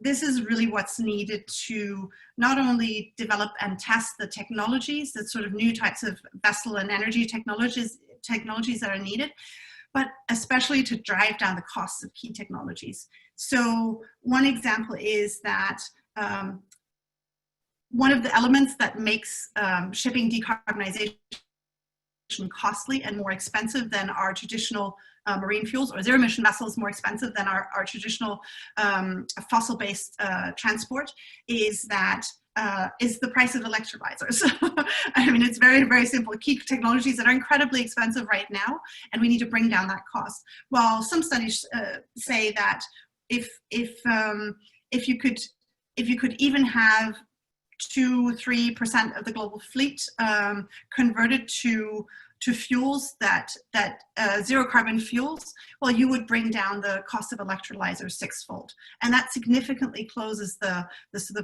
This is really what's needed to not only develop and test the technologies, the sort of new types of vessel and energy technologies that are needed, but especially to drive down the costs of key technologies. So one example is that one of the elements that makes shipping decarbonization costly and more expensive than our traditional marine fuels, or zero emission vessels more expensive than our traditional fossil-based transport, is the price of electrolyzers. I mean, it's very, very simple. Key technologies that are incredibly expensive right now, and we need to bring down that cost. While some studies say that if you could even have 2-3% of the global fleet converted to fuels that zero carbon fuels, well, you would bring down the cost of electrolyzers sixfold, and that significantly closes the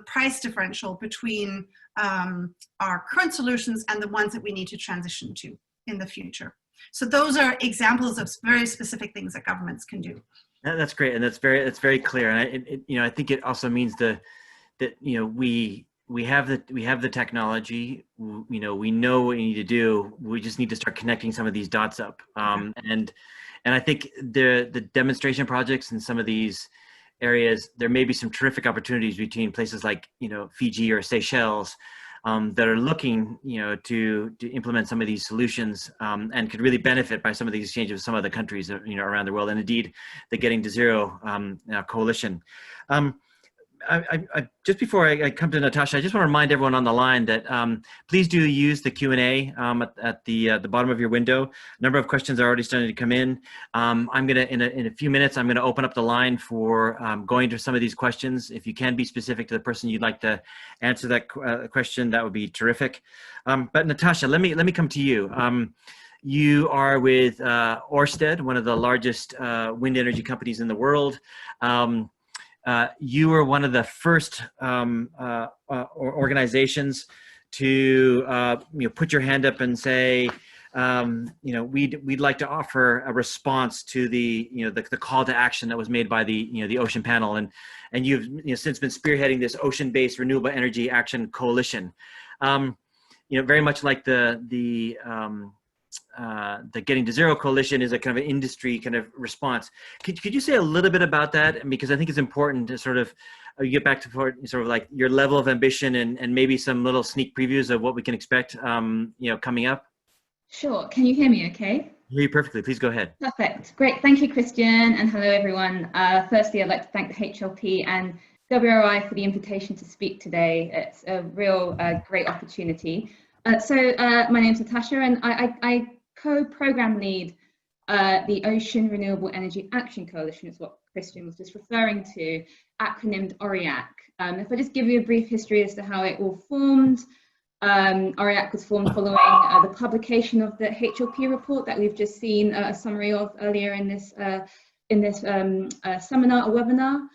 price differential between our current solutions and the ones that we need to transition to in the future. So those are examples of very specific things that governments can do. That's great, and that's very clear. And I think it also means that we have the technology. We know what we need to do. We just need to start connecting some of these dots up. And I think the demonstration projects in some of these areas, there may be some terrific opportunities between places like Fiji or Seychelles that are looking to implement some of these solutions and could really benefit by some of these exchanges with some other countries around the world, and indeed the Getting to Zero coalition. I just before I come to Natasha, I just want to remind everyone on the line that please do use the Q&A at the bottom of your window. A number of questions are already starting to come in. I'm gonna in a few minutes, I'm gonna open up the line for going to some of these questions. If you can be specific to the person you'd like to answer that question, that would be terrific. But Natasha, let me come to you. You are with Ørsted, one of the largest wind energy companies in the world. You were one of the first organizations to put your hand up and say, we'd like to offer a response to the call to action that was made by the Ocean Panel, and you've since been spearheading this ocean-based renewable energy action coalition. Very much like the Getting to Zero coalition is a kind of an industry kind of response. Could you say a little bit about that? Because I think it's important to sort of get back to sort of like your level of ambition and maybe some little sneak previews of what we can expect, coming up. Sure. Can you hear me okay? Hear you perfectly. Please go ahead. Perfect. Great. Thank you, Christian. And hello, everyone. Firstly, I'd like to thank the HLP and WRI for the invitation to speak today. It's a real great opportunity. My name is Natasha, and I co-program lead the Ocean Renewable Energy Action Coalition, is what Christian was just referring to, acronymed ORIAC. If I just give you a brief history as to how it all formed. ORIAC was formed following the publication of the HLP report that we've just seen a summary of earlier in this seminar or webinar,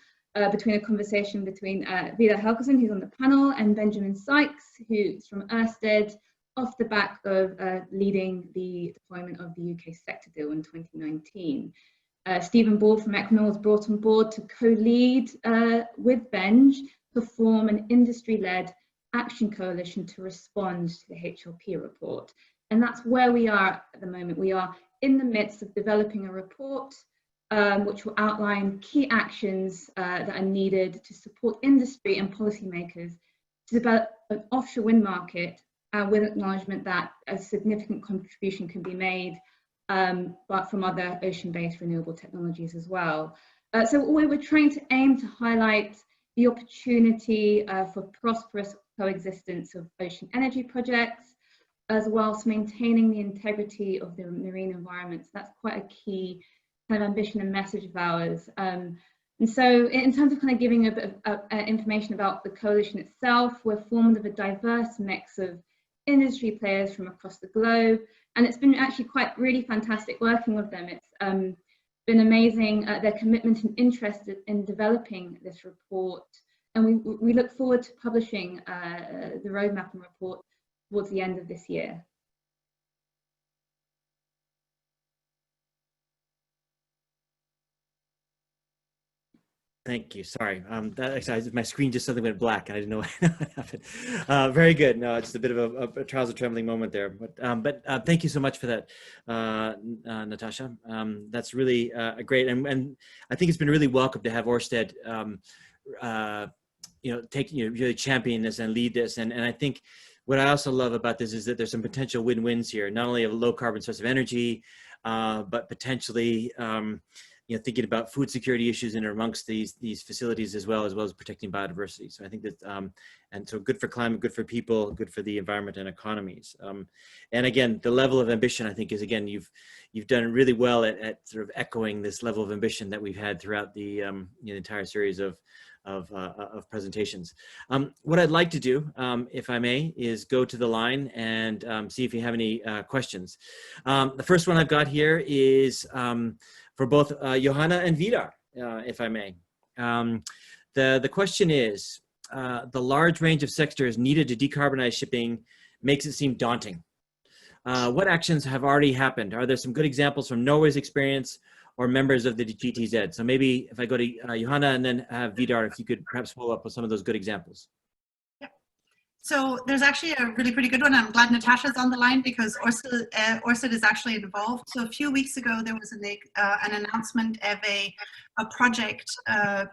between a conversation between Vidar Helgesen, who's on the panel, and Benjamin Sykes, who's from Ørsted, off the back of leading the deployment of the UK sector deal in 2019. Stephen Ball from Equinor was brought on board to co-lead with Benj to form an industry-led action coalition to respond to the HLP report. And that's where we are at the moment. We are in the midst of developing a report which will outline key actions that are needed to support industry and policymakers to develop an offshore wind market with acknowledgement that a significant contribution can be made, but from other ocean-based renewable technologies as well. So we were trying to aim to highlight the opportunity for prosperous coexistence of ocean energy projects, as well as maintaining the integrity of the marine environment. So that's quite a key kind of ambition and message of ours. And so in terms of kind of giving a bit of information about the coalition itself, we're formed of a diverse mix of industry players from across the globe. And it's been actually quite really fantastic working with them. It's been amazing, their commitment and interest in developing this report. And we look forward to publishing the roadmap and report towards the end of this year. Thank you. Sorry, my screen just suddenly went black, and I didn't know what happened. Very good. No, it's a bit of a trials of trembling moment there, but thank you so much for that, Natasha. That's really great, and I think it's been really welcome to have Ørsted, really champion this and lead this, and I think what I also love about this is that there's some potential win-wins here, not only a low carbon source of energy, but potentially. Thinking about food security issues in amongst these facilities as well as protecting biodiversity. So I think that, and so good for climate, good for people, good for the environment and economies. And again, the level of ambition, I think, is again, you've done really well at sort of echoing this level of ambition that we've had throughout the entire series of presentations. What I'd like to do, if I may, is go to the line and see if you have any questions. The first one I've got here is for both Johanna and Vidar, if I may. The question is, the large range of sectors needed to decarbonize shipping makes it seem daunting. What actions have already happened? Are there some good examples from Norway's experience or members of the GTZ? So maybe if I go to Johanna and then Vidar, if you could perhaps follow up with some of those good examples. So there's actually a really pretty good one. I'm glad Natasha's on the line because Ørsted is actually involved. So a few weeks ago, there was an announcement of a project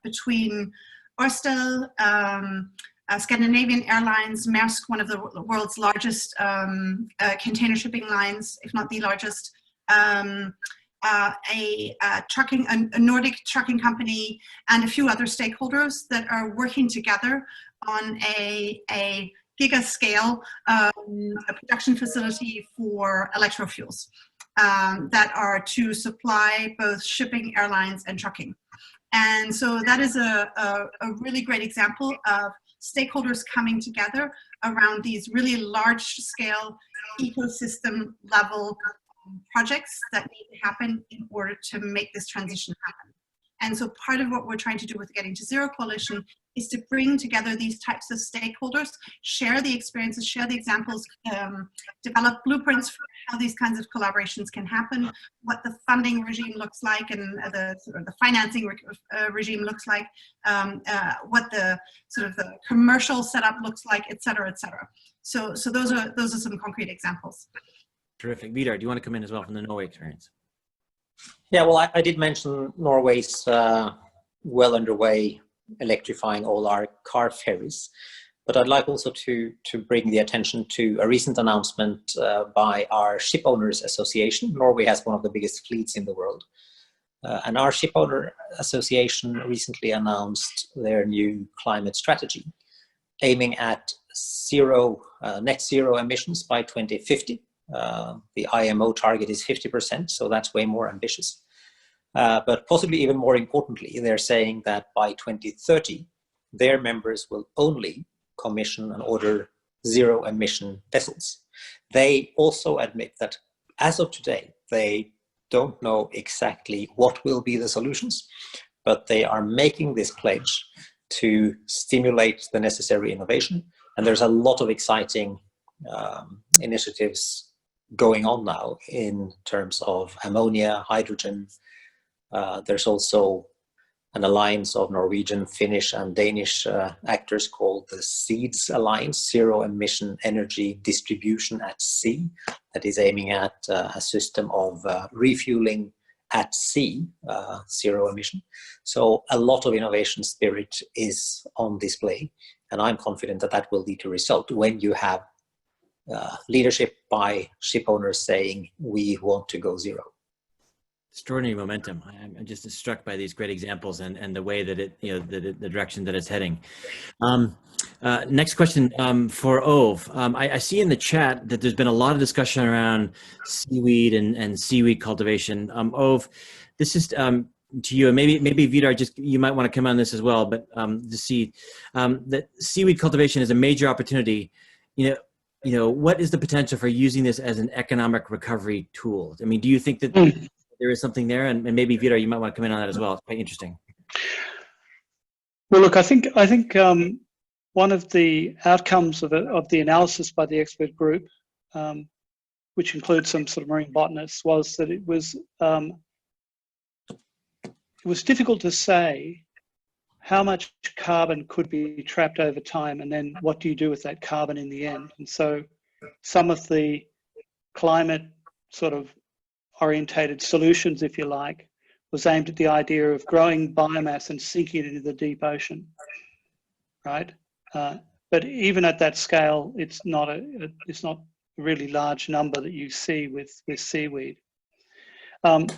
between Ørsted, Scandinavian Airlines, Maersk, one of the world's largest container shipping lines, if not the largest, a Nordic trucking company, and a few other stakeholders that are working together on a giga scale a production facility for electrofuels that are to supply both shipping, airlines, and trucking. And so that is a really great example of stakeholders coming together around these really large scale ecosystem level projects that need to happen in order to make this transition happen. And so part of what we're trying to do with Getting to Zero Coalition is to bring together these types of stakeholders, share the experiences, share the examples, develop blueprints for how these kinds of collaborations can happen, what the funding regime looks like and the financing regime looks like, what the sort of the commercial setup looks like, et cetera, et cetera. So those are some concrete examples. Terrific. Vidar, do you want to come in as well from the Norway experience? Yeah, well, I did mention Norway's well underway electrifying all our car ferries. But I'd like also to bring the attention to a recent announcement by our Ship Owners Association. Norway has one of the biggest fleets in the world. And our Ship Owner Association recently announced their new climate strategy, aiming at net zero emissions by 2050. The IMO target is 50%, so that's way more ambitious. But possibly even more importantly, they're saying that by 2030, their members will only commission and order zero emission vessels. They also admit that as of today, they don't know exactly what will be the solutions, but they are making this pledge to stimulate the necessary innovation. And there's a lot of exciting initiatives going on now in terms of ammonia, hydrogen. There's also an alliance of Norwegian, Finnish, and Danish actors called the SEEDS Alliance, Zero Emission Energy Distribution at Sea, that is aiming at a system of refueling at sea, zero emission. So a lot of innovation spirit is on display, and I'm confident that that will lead to result when you have leadership by ship owners saying, we want to go zero. Extraordinary momentum. I'm just struck by these great examples and the way that it, the direction that it's heading. Next question for Ove. I see in the chat that there's been a lot of discussion around seaweed and seaweed cultivation. Ove, this is to you, and maybe Vidar, you might want to come on this as well. But that seaweed cultivation is a major opportunity. What is the potential for using this as an economic recovery tool? I mean, do you think that there is something there? And maybe Vidar, you might want to come in on that as well. It's quite interesting. Well, look, I think one of the outcomes of the analysis by the expert group, which includes some sort of marine botanists, was that it was difficult to say how much carbon could be trapped over time, and then what do you do with that carbon in the end? And so some of the climate sort of orientated solutions, if you like, was aimed at the idea of growing biomass and sinking it into the deep ocean, right? But even at that scale, it's not a really large number that you see with seaweed.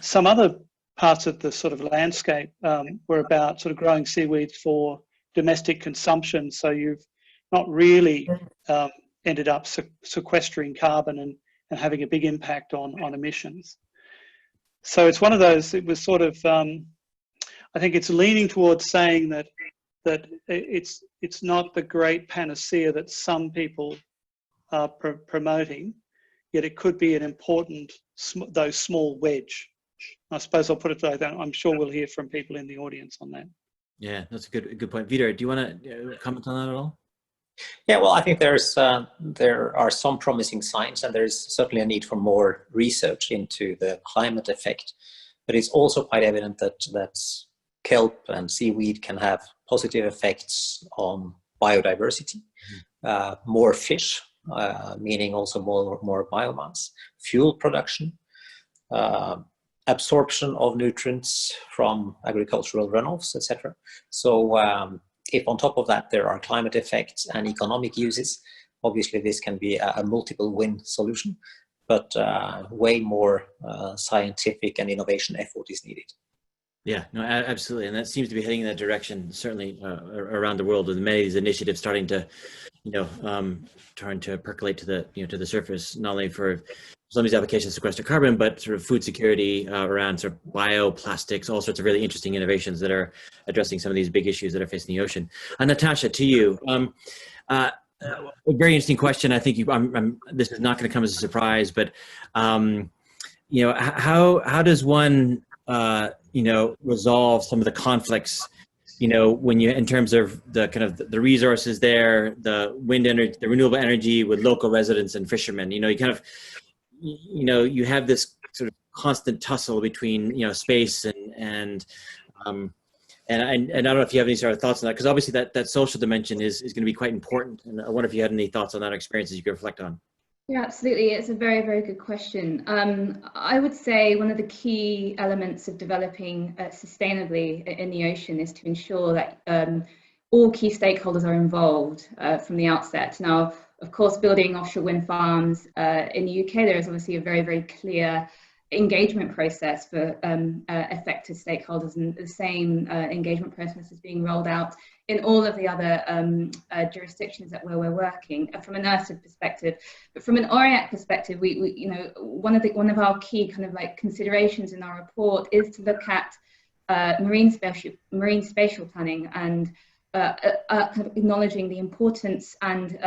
Some other parts of the sort of landscape were about sort of growing seaweeds for domestic consumption. So you've not really ended up sequestering carbon and having a big impact on emissions. So it's one of those, it was sort of, I think it's leaning towards saying that it's not the great panacea that some people are promoting, yet it could be an important, though small wedge. I suppose I'll put it like that. I'm sure we'll hear from people in the audience on that. Yeah, that's a good point. Vidar, do you want to comment on that at all? Yeah, well, I think there are some promising signs, and there's certainly a need for more research into the climate effect. But it's also quite evident that kelp and seaweed can have positive effects on biodiversity, more fish, meaning also more biomass, fuel production, absorption of nutrients from agricultural runoffs, etc. So if on top of that there are climate effects and economic uses, obviously this can be a multiple win solution, but way more scientific and innovation effort is needed. Yeah, no, absolutely, and that seems to be heading in that direction, certainly around the world, with many of these initiatives starting to, trying to percolate to the surface, not only for some of these applications to sequester carbon, but sort of food security around sort of bioplastics, all sorts of really interesting innovations that are addressing some of these big issues that are facing the ocean. Natasha, to you, a very interesting question. I think this is not going to come as a surprise, but how does one resolve some of the conflicts, when you, in terms of the kind of the resources there, the wind energy, the renewable energy with local residents and fishermen, you kind of, you have this sort of constant tussle between, space and I don't know if you have any sort of thoughts on that, because obviously that social dimension is going to be quite important. And I wonder if you had any thoughts on that experience you could reflect on. Yeah, absolutely. It's a very, very good question. I would say one of the key elements of developing sustainably in the ocean is to ensure that all key stakeholders are involved from the outset. Now, of course, building offshore wind farms in the UK, there is obviously a very, very clear engagement process for affected stakeholders, and the same engagement process is being rolled out in all of the other jurisdictions where we're working from an Ørsted perspective. But from an ORIAC perspective, we you know, one of our key kind of like considerations in our report is to look at marine spatial planning and kind of acknowledging the importance and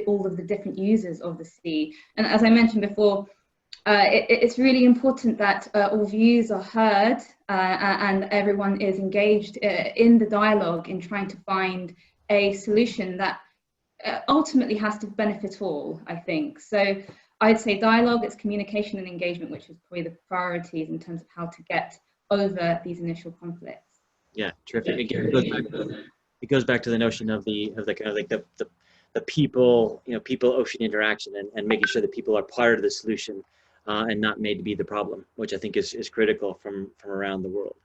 all of the different users of the sea. And as I mentioned before, it's really important that all views are heard and everyone is engaged in the dialogue in trying to find a solution that ultimately has to benefit all, I think. So I'd say dialogue, it's communication and engagement, which is probably the priorities in terms of how to get over these initial conflicts. Yeah, terrific. Again, it goes back to the notion of the kind of like the people, you know, people ocean interaction and making sure that people are part of the solution. And not made to be the problem, which I think is critical from around the world.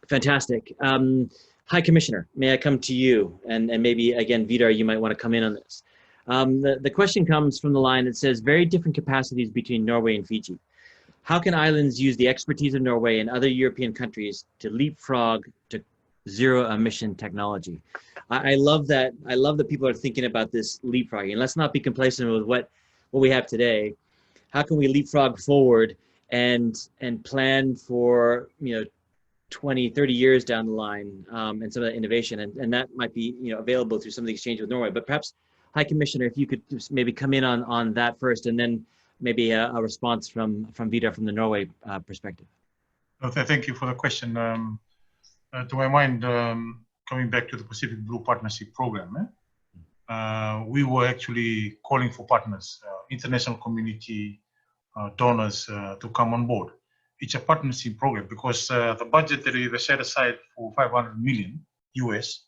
Fantastic. High Commissioner, may I come to you? And maybe, again, Vidar, you might want to come in on this. The question comes from the line that says, very different capacities between Norway and Fiji. How can islands use the expertise of Norway and other European countries to leapfrog to zero emission technology? I love that. I love that people are thinking about this leapfrogging. Let's not be complacent with what we have today. How can we leapfrog forward and plan for, you know, 20, 30 years down the line and some of that innovation, and that might be, you know, available through some of the exchange with Norway. But perhaps, High Commissioner, if you could just maybe come in on that first, and then maybe a response from Vidar from the Norway perspective. Thank you for the question. To my mind, coming back to the Pacific Blue Partnership Program, we were actually calling for partners, international community, donors to come on board. It's a partnership program because the budget that we set aside for $500 million US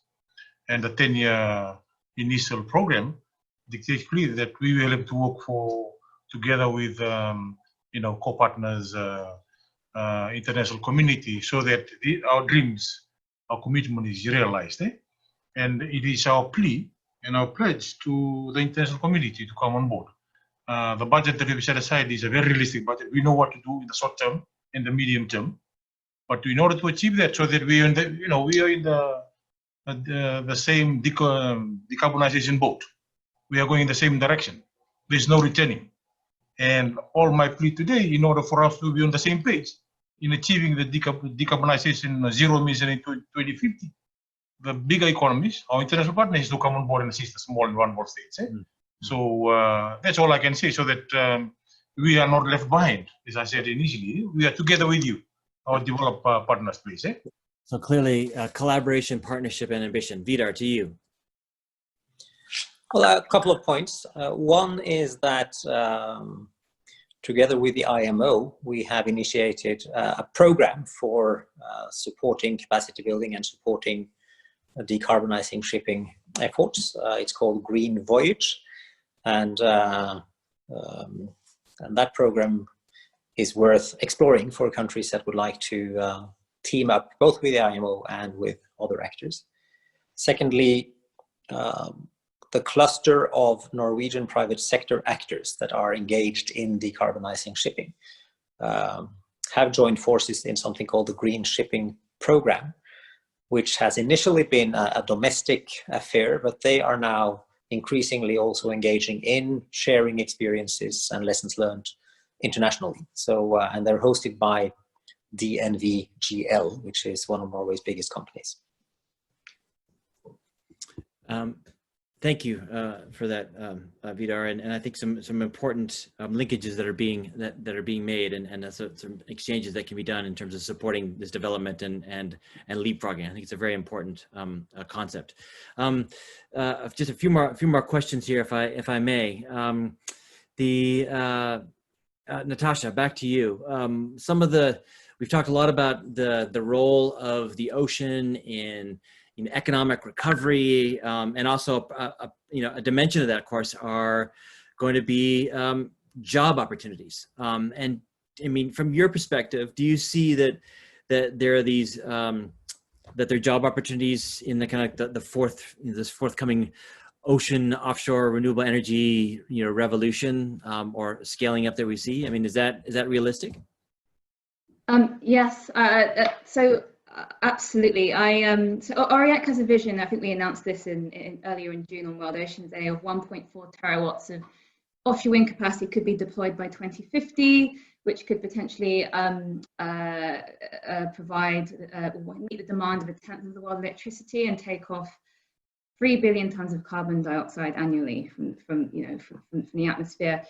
and the 10-year initial program dictates clearly that we will have to work together with you know, co-partners, international community, so that our dreams, our commitment is realized. And it is our plea and our pledge to the international community to come on board. The budget that we set aside is a very realistic budget. We know what to do in the short term and the medium term, but in order to achieve that, so that we are in the same decarbonization boat. We are going in the same direction. There's no returning. And all my plea today, in order for us to be on the same page in achieving the decarbonization zero emission in 2050, the bigger economies, our international partners, to come on board and assist the small and vulnerable states. So that's all I can say, so that we are not left behind. As I said initially, we are together with you, our developed partners, please. So clearly, collaboration, partnership, and ambition. Vidar, to you. Well, a couple of points. One is that together with the IMO, we have initiated a program for supporting capacity building and supporting decarbonizing shipping efforts. It's called Green Voyage, and that program is worth exploring for countries that would like to team up both with the IMO and with other actors. Secondly, the cluster of Norwegian private sector actors that are engaged in decarbonizing shipping have joined forces in something called the Green Shipping Program, which has initially been a domestic affair, but they are now increasingly also engaging in sharing experiences and lessons learned internationally. So, and they're hosted by DNVGL, which is one of Norway's biggest companies. Thank you for that, Vidar, and I think some important linkages that are being made, and some exchanges that can be done in terms of supporting this development and leapfrogging. I think it's a very important concept. Just a few more questions here, if I may. Natasha, back to you. We've talked a lot about the role of the ocean in economic recovery, and also a dimension of that, of course, are going to be job opportunities. And I mean, from your perspective, do you see that there are these there are job opportunities in the kind of this forthcoming ocean offshore renewable energy, revolution or scaling up that we see? I mean, is that realistic? Yes. Absolutely. So ORIEC has a vision. I think we announced this earlier in June on World Oceans Day of 1.4 terawatts of offshore wind capacity could be deployed by 2050, which could potentially provide meet the demand of a tenth of the world's electricity and take off 3 billion tons of carbon dioxide annually from the atmosphere.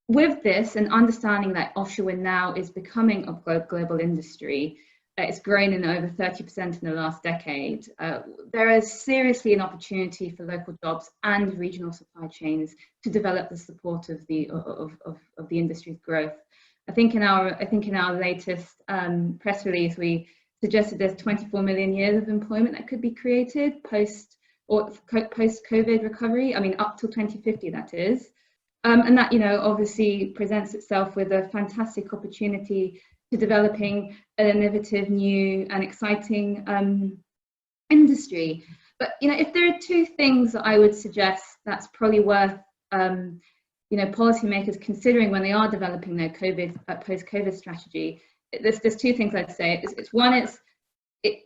With this and understanding that offshore wind now is becoming a global industry, it's grown in over 30% in the last decade. There is seriously an opportunity for local jobs and regional supply chains to develop the support of the industry's growth. I think in our latest press release, we suggested there's 24 million years of employment that could be created post-COVID recovery. I mean, up till 2050, that is. And that, obviously presents itself with a fantastic opportunity to developing an innovative, new and exciting industry. But, if there are two things that I would suggest that's probably worth, policymakers considering when they are developing their post-COVID strategy, there's two things I'd say. It's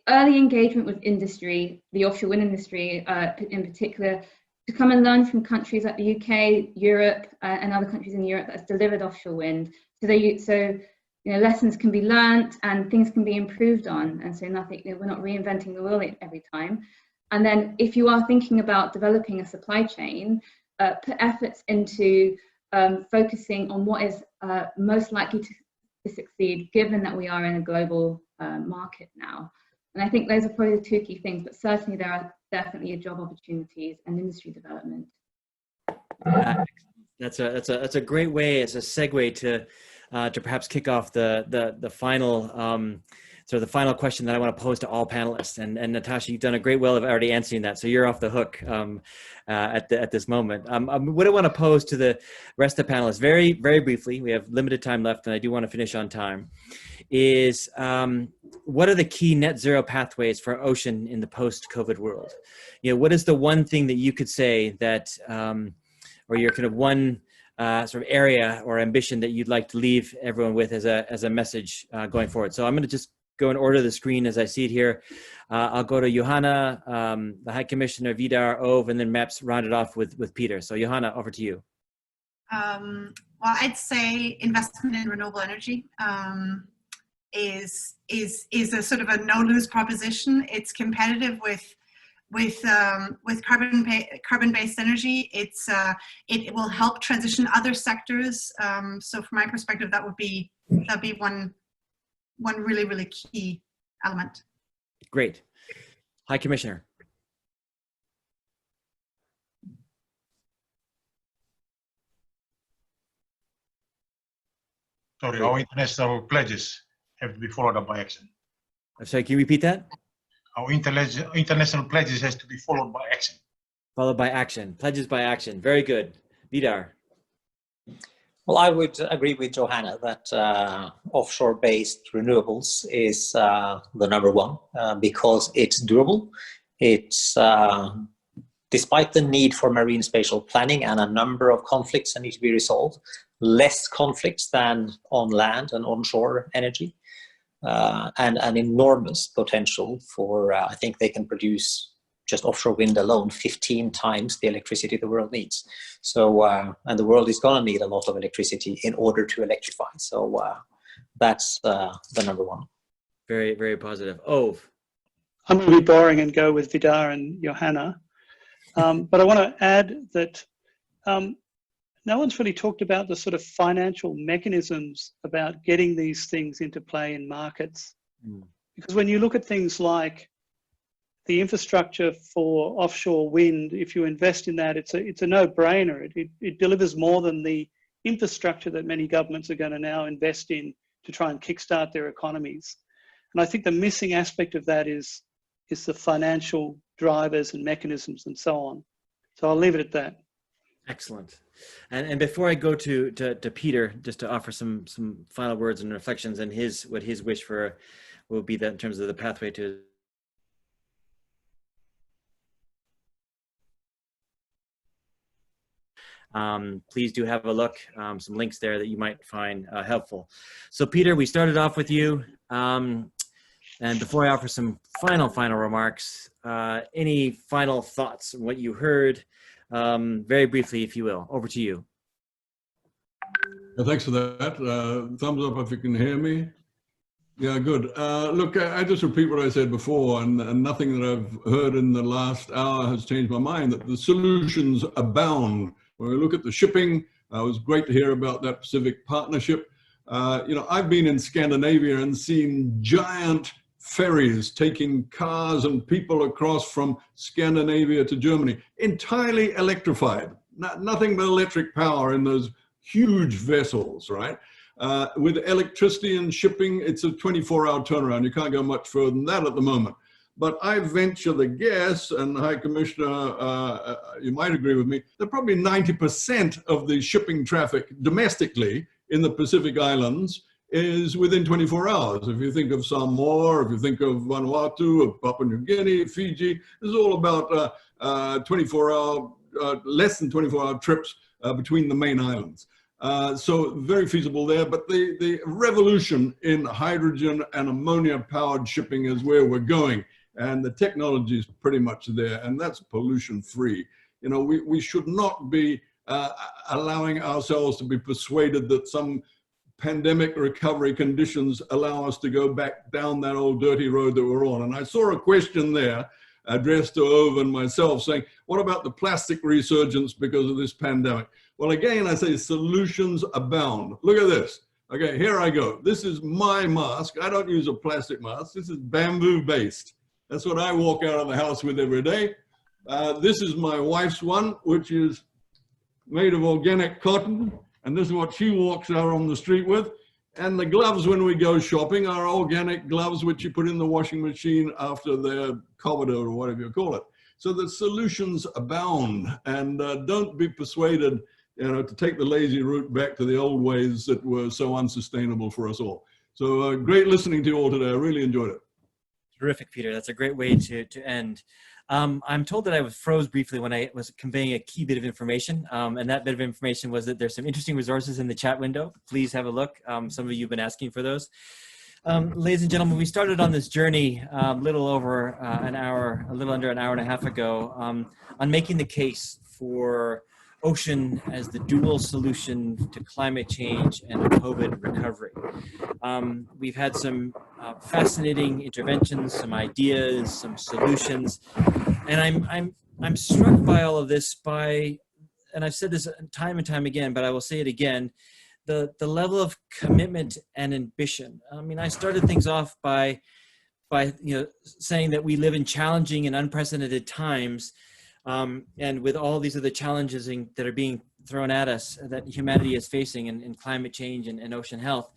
early engagement with industry, the offshore wind industry in particular, to come and learn from countries like the UK, Europe, and other countries in Europe that's delivered offshore wind. So lessons can be learnt and things can be improved on. And so we're not reinventing the wheel every time. And then if you are thinking about developing a supply chain, put efforts into focusing on what is most likely to succeed, given that we are in a global market now. And I think those are probably the two key things, but certainly there are definitely job opportunities and industry development. That's a great way as a segue to perhaps kick off the final the final question that I want to pose to all panelists. And Natasha, you've done a great well of already answering that, so you're off the hook at this moment. What I want to pose to the rest of the panelists, very, very briefly, we have limited time left, and I do want to finish on time, is what are the key net zero pathways for ocean in the post-COVID world? What is the one thing that you could say that, or your kind of one sort of area or ambition that you'd like to leave everyone with as a message going forward? So I'm going to just go in order of the screen as I see it here. I'll go to Johanna, the High Commissioner, Vidar, Ove, and then Maps rounded off with Peter. So Johanna, over to you. Well, I'd say investment in renewable energy is a sort of a no-lose proposition. It's competitive with carbon-based energy. It will help transition other sectors. So from my perspective, that'd be one really, really key element. Great. High Commissioner. Sorry, our international pledges have to be followed up by action. I'm sorry, can you repeat that? Our international pledges has to be followed by action. Followed by action. Pledges by action. Very good. Vidar. Well, I would agree with Johanna that offshore-based renewables is the number one because it's durable. It's despite the need for marine spatial planning and a number of conflicts that need to be resolved, less conflicts than on land and onshore energy, and an enormous potential for, I think they can produce just offshore wind alone 15 times the electricity the world needs. So, and the world is going to need a lot of electricity in order to electrify. So that's the number one. Very, very positive. Ove. I'm going to be boring and go with Vidar and Johanna. But I want to add that no one's really talked about the sort of financial mechanisms about getting these things into play in markets. Because when you look at things like the infrastructure for offshore wind, if you invest in that, it's a no-brainer. It delivers more than the infrastructure that many governments are going to now invest in to try and kickstart their economies. And I think the missing aspect of that is the financial drivers and mechanisms and so on. So I'll leave it at that. Excellent. And before I go to Peter, just to offer some final words and reflections and what his wish for will be that in terms of the pathway to Please do have a look, some links there that you might find helpful. So Peter, we started off with you. And before I offer some final remarks, any final thoughts on what you heard? Very briefly, if you will. Over to you. Thanks for that. Thumbs up if you can hear me. Yeah, good. Look, I just repeat what I said before, and nothing that I've heard in the last hour has changed my mind, that the solutions abound. When we look at the shipping, it was great to hear about that Pacific partnership. You know, I've been in Scandinavia and seen giant ferries taking cars and people across from Scandinavia to Germany, entirely electrified, nothing but electric power in those huge vessels, right? With electricity and shipping, it's a 24-hour turnaround. You can't go much further than that at the moment. But I venture the guess, and High Commissioner, you might agree with me, that probably 90% of the shipping traffic domestically in the Pacific Islands is within 24 hours. If you think of Samoa, if you think of Vanuatu, of Papua New Guinea, Fiji, it's all about 24-hour, less than 24-hour trips between the main islands. So very feasible there, but the revolution in hydrogen and ammonia powered shipping is where we're going, and the technology is pretty much there, and that's pollution free. You know, we should not be allowing ourselves to be persuaded that some pandemic recovery conditions allow us to go back down that old dirty road that we're on. And I saw a question there addressed to Ohho and myself saying, what about the plastic resurgence because of this pandemic? Well, again, I say solutions abound. Look at this. Okay, here I go. This is my mask. I don't use a plastic mask. This is bamboo based. That's what I walk out of the house with every day. This is my wife's one, which is made of organic cotton. And this is what she walks out on the street with. And the gloves when we go shopping are organic gloves, which you put in the washing machine after they're covered or whatever you call it. So the solutions abound, and don't be persuaded, you know, to take the lazy route back to the old ways that were so unsustainable for us all. So great listening to you all today. I really enjoyed it. Terrific, Peter. That's a great way to end. I'm told that I was froze briefly when I was conveying a key bit of information, and that bit of information was that there's some interesting resources in the chat window. Please have a look. Some of you have been asking for those. Ladies and gentlemen, we started on this journey a little over an hour, a little under an hour and a half ago, on making the case for ocean as the dual solution to climate change and COVID recovery. We've had some fascinating interventions, some ideas, some solutions, and I'm struck by all of this and I've said this time and time again, but I will say it again, the level of commitment and ambition. I mean, I started things off by saying that we live in challenging and unprecedented times, and with all these other challenges that are being thrown at us that humanity is facing in climate change and ocean health.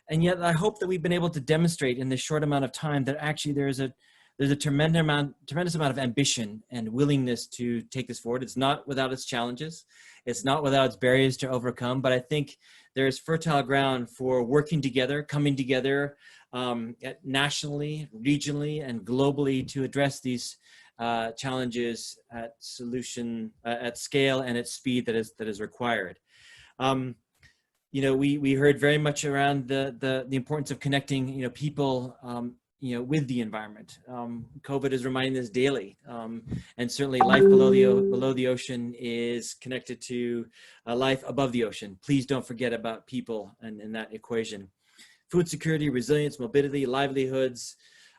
And yet I hope that we've been able to demonstrate in this short amount of time that actually there's a tremendous amount of ambition and willingness to take this forward. It's not without its challenges. It's not without its barriers to overcome, but I think there's fertile ground for working together, coming together nationally, regionally, and globally to address these challenges at scale and at speed that is required. You know, we heard very much around the importance of connecting, people, with the environment. COVID is reminding us daily, and certainly life below the ocean is connected to life above the ocean. Please don't forget about people in that equation. Food security, resilience, mobility, livelihoods,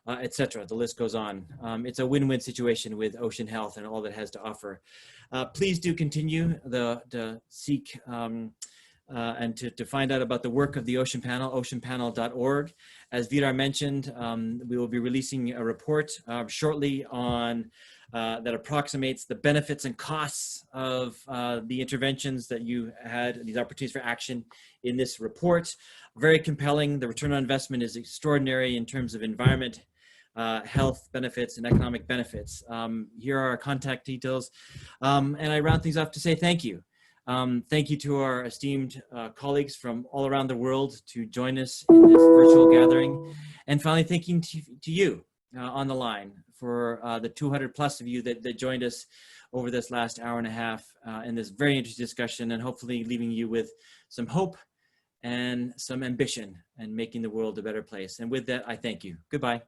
etc. The list goes on. It's a win-win situation with ocean health and all that it has to offer. Please do continue to seek and to find out about the work of the Ocean Panel, oceanpanel.org. As Vidar mentioned, we will be releasing a report shortly on that approximates the benefits and costs of the interventions that you had, these opportunities for action in this report. Very compelling. The return on investment is extraordinary in terms of environment, health benefits, and economic benefits. Here are our contact details. And I round things off to say thank you. Thank you to our esteemed colleagues from all around the world to join us in this virtual gathering. And finally, thanking to you on the line for the 200 plus of you that joined us over this last hour and a half in this very interesting discussion, and hopefully leaving you with some hope and some ambition and making the world a better place. And with that, I thank you. Goodbye.